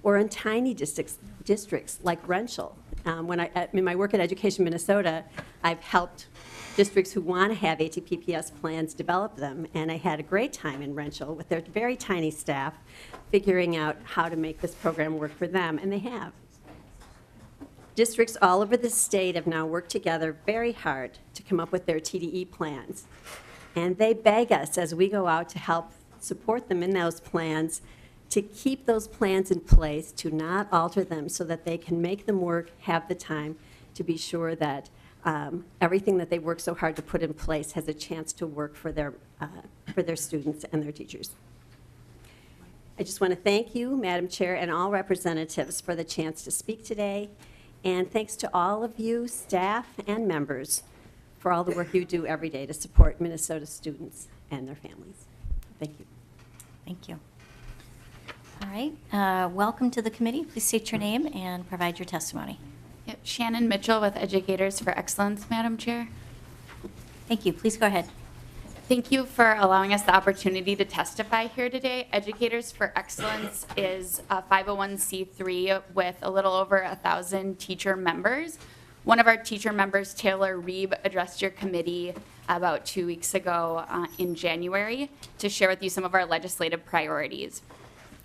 or in tiny districts like Wrenshall. In my work at Education Minnesota, I've helped districts who want to have ATPPS plans develop them, and I had a great time in Wrenshall with their very tiny staff figuring out how to make this program work for them, and they have. Districts all over the state have now worked together very hard to come up with their TDE plans, and they beg us as we go out to help support them in those plans to keep those plans in place, to not alter them so that they can make them work, have the time to be sure that everything that they work so hard to put in place has a chance to work for their students and their teachers. I just want to thank you, Madam Chair, and all representatives for the chance to speak today. And thanks to all of you, staff and members, for all the work you do every day to support Minnesota students and their families. Thank you. Thank you. All right, welcome to the committee. Please state your name and provide your testimony. Yep. Shannon Mitchell with Educators for Excellence, Madam Chair. Thank you. Please go ahead. Thank you for allowing us the opportunity to testify here today. Educators for Excellence is a 501c3 with a little over 1,000 teacher members. One of our teacher members, Taylor Reeb, addressed your committee about 2 weeks ago in January to share with you some of our legislative priorities.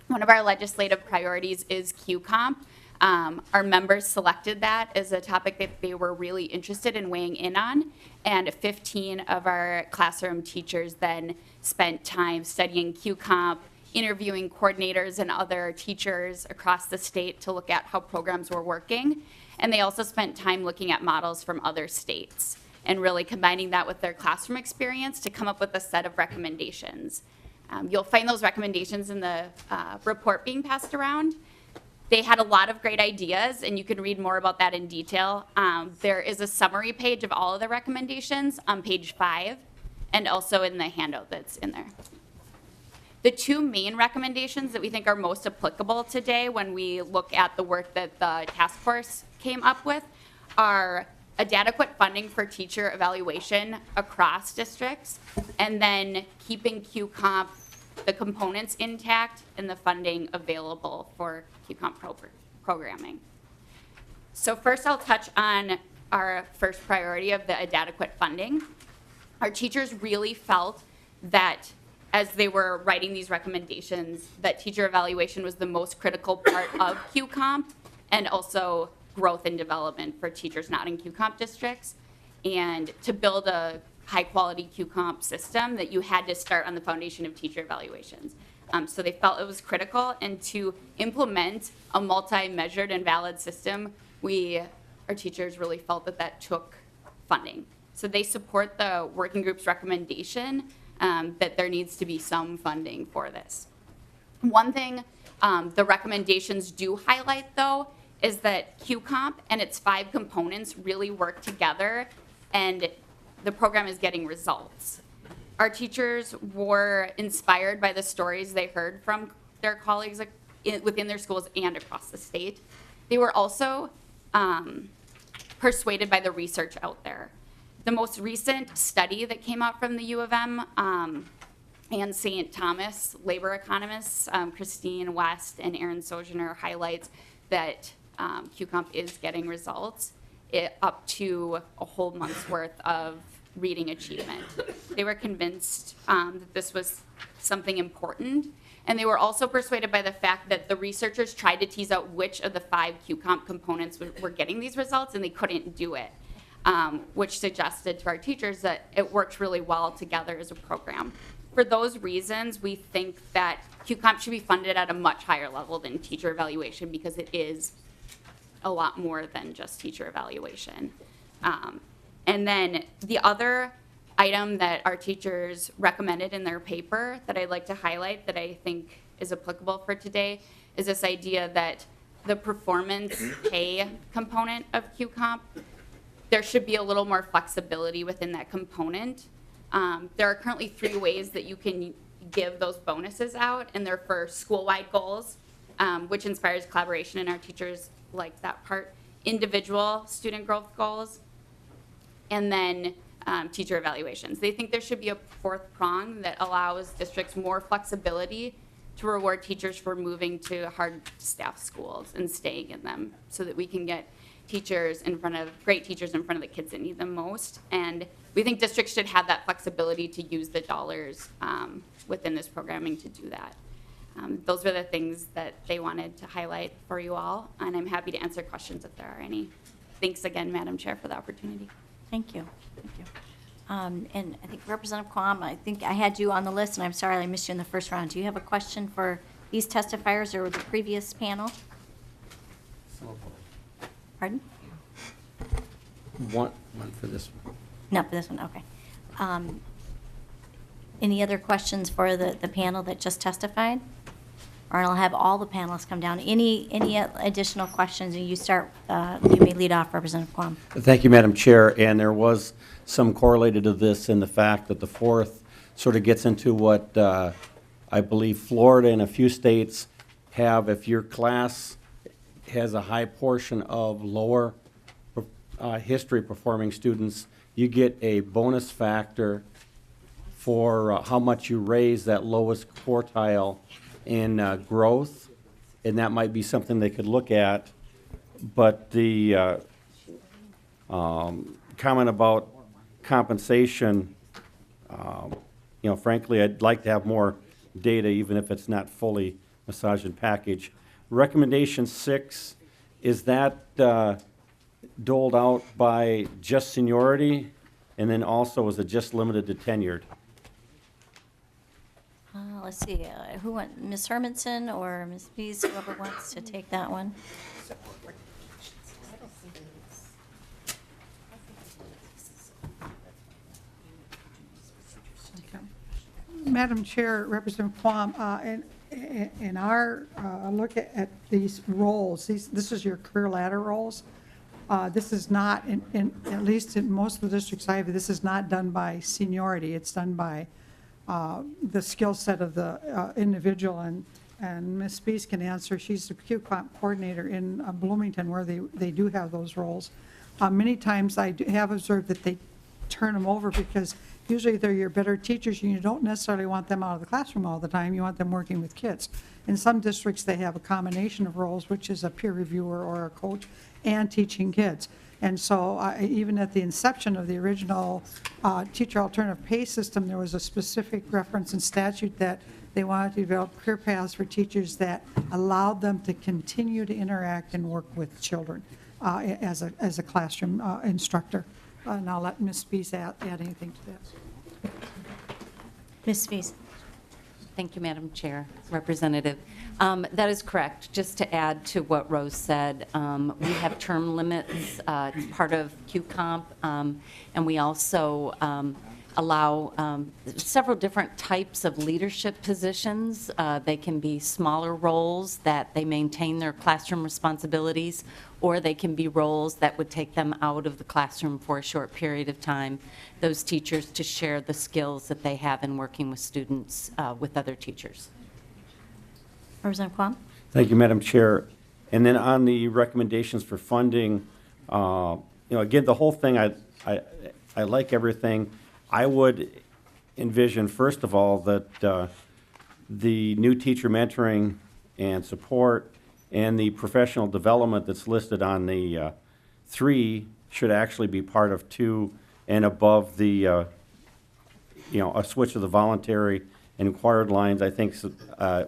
One of our legislative priorities is QComp. Our members selected that as a topic that they were really interested in weighing in on, and 15 of our classroom teachers then spent time studying QComp, interviewing coordinators and other teachers across the state to look at how programs were working, and they also spent time looking at models from other states and really combining that with their classroom experience to come up with a set of recommendations. You'll find those recommendations in the report being passed around. They had a lot of great ideas, and you can read more about that in detail. There is a summary page of all of the recommendations on page 5, and also in the handout that's in there. The two main recommendations that we think are most applicable today when we look at the work that the task force came up with are adequate funding for teacher evaluation across districts, and then keeping QComp, the components intact, and the funding available for QComp programming. So first I'll touch on our first priority of the adequate funding. Our teachers really felt that as they were writing these recommendations, that teacher evaluation was the most critical part of QComp, and also growth and development for teachers not in QComp districts. And to build a high-quality QComp system, that you had to start on the foundation of teacher evaluations. So they felt it was critical, and to implement a multi-measured and valid system, our teachers really felt that that took funding. So they support the working group's recommendation that there needs to be some funding for this. One thing the recommendations do highlight, though, is that QComp and its 5 components really work together, and the program is getting results. Our teachers were inspired by the stories they heard from their colleagues within their schools and across the state. They were also persuaded by the research out there. The most recent study that came out from the U of M and St. Thomas labor economists, Christine West and Aaron Sojourner, highlights that QComp is getting results up to a whole month's worth of reading achievement. They were convinced that this was something important, and they were also persuaded by the fact that the researchers tried to tease out which of the 5 QComp components were getting these results, and they couldn't do it, which suggested to our teachers that it worked really well together as a program. For those reasons, we think that QComp should be funded at a much higher level than teacher evaluation, because it is a lot more than just teacher evaluation. And then the other item that our teachers recommended in their paper that I'd like to highlight that I think is applicable for today is this idea that the performance pay component of QComp, there should be a little more flexibility within that component. There are currently 3 ways that you can give those bonuses out, and they're for school-wide goals, which inspires collaboration, and our teachers like that part, individual student growth goals, and then teacher evaluations. They think there should be a 4th prong that allows districts more flexibility to reward teachers for moving to hard-staffed schools and staying in them so that we can get great teachers in front of the kids that need them most. And we think districts should have that flexibility to use the dollars within this programming to do that. Those were the things that they wanted to highlight for you all, and I'm happy to answer questions if there are any. Thanks again, Madam Chair, for the opportunity. Thank you. Thank you. And I think Representative Quam, I think I had you on the list, and I'm sorry I missed you in the first round. Do you have a question for these testifiers or the previous panel? Pardon? One for this one. No, for this one, okay. Any other questions for the panel that just testified? Or I'll have all the panelists come down. Any additional questions? And you start, you may lead off, Representative Quam. Thank you, Madam Chair. And there was some correlated to this in the fact that the 4th sort of gets into what I believe Florida and a few states have. If your class has a high portion of lower history performing students, you get a bonus factor for how much you raise that lowest quartile in growth, and that might be something they could look at. But the comment about compensation, frankly, I'd like to have more data, even if it's not fully massaged and packaged. Recommendation 6, is that doled out by just seniority, and then also is it just limited to tenured? Let's see, who went, Ms. Hermanson or Ms. Pease, whoever wants to take that one. Madam Chair, Representative Quam, in our look at these roles, this is your career ladder roles. This is not, at least in most of the districts I have, this is not done by seniority. It's done by the skill set of the individual. And Ms. Spees can answer. She's the QComp coordinator in Bloomington, where they do have those roles. Many times I have observed that they turn them over because usually they're your better teachers, and you don't necessarily want them out of the classroom all the time. You want them working with kids. In some districts, they have a combination of roles, which is a peer reviewer or a coach and teaching kids. And so even at the inception of the original teacher alternative pay system, there was a specific reference in statute that they wanted to develop career paths for teachers that allowed them to continue to interact and work with children as a classroom instructor. And I'll let Ms. Spees add anything to that. Ms. Spees. Thank you, Madam Chair. Representative. That is correct. Just to add to what Rose said, we have term limits, part of QComp, and we also allow several different types of leadership positions. They can be smaller roles that they maintain their classroom responsibilities, or they can be roles that would take them out of the classroom for a short period of time, those teachers to share the skills that they have in working with students with other teachers. Representative Quam. Thank you, Madam Chair. And then on the recommendations for funding, again, the whole thing, I like everything. I would envision, first of all, that the new teacher mentoring and support and the professional development that's listed on the 3 should actually be part of 2 and above the, a switch of the voluntary and required lines, I think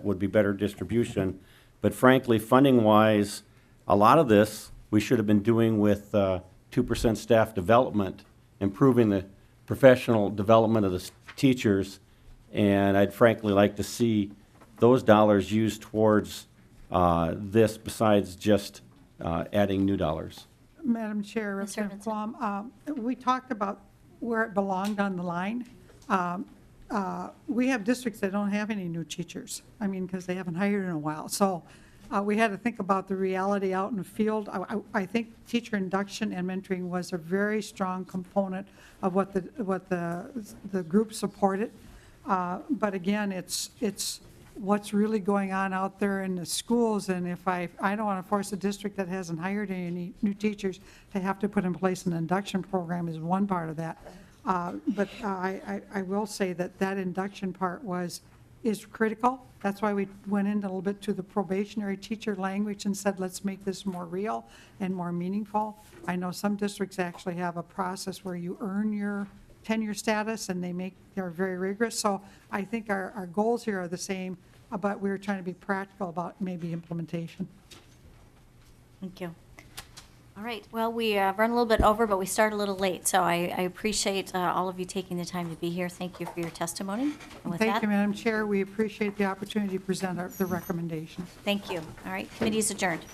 would be better distribution. But frankly, funding-wise, a lot of this we should have been doing with 2% staff development, improving the professional development of the teachers, and I'd frankly like to see those dollars used towards this besides just adding new dollars. Madam Chair, Representative Quam, we talked about where it belonged on the line. We have districts that don't have any new teachers, I mean, because they haven't hired in a while. So we had to think about the reality out in the field. I think teacher induction and mentoring was a very strong component of what the group supported. But again, it's what's really going on out there in the schools, and if I don't want to force a district that hasn't hired any new teachers to have to put in place an induction program is one part of that. But I will say that induction part is critical. That's why we went in a little bit to the probationary teacher language and said, let's make this more real and more meaningful. I know some districts actually have a process where you earn your tenure status, and they're very rigorous. So I think our goals here are the same, but we're trying to be practical about maybe implementation. Thank you. All right, well, we run a little bit over, but we started a little late, so I appreciate all of you taking the time to be here. Thank you for your testimony. And with Thank that, you, Madam Chair. We appreciate the opportunity to present the recommendations. thank you. All right, committee is adjourned.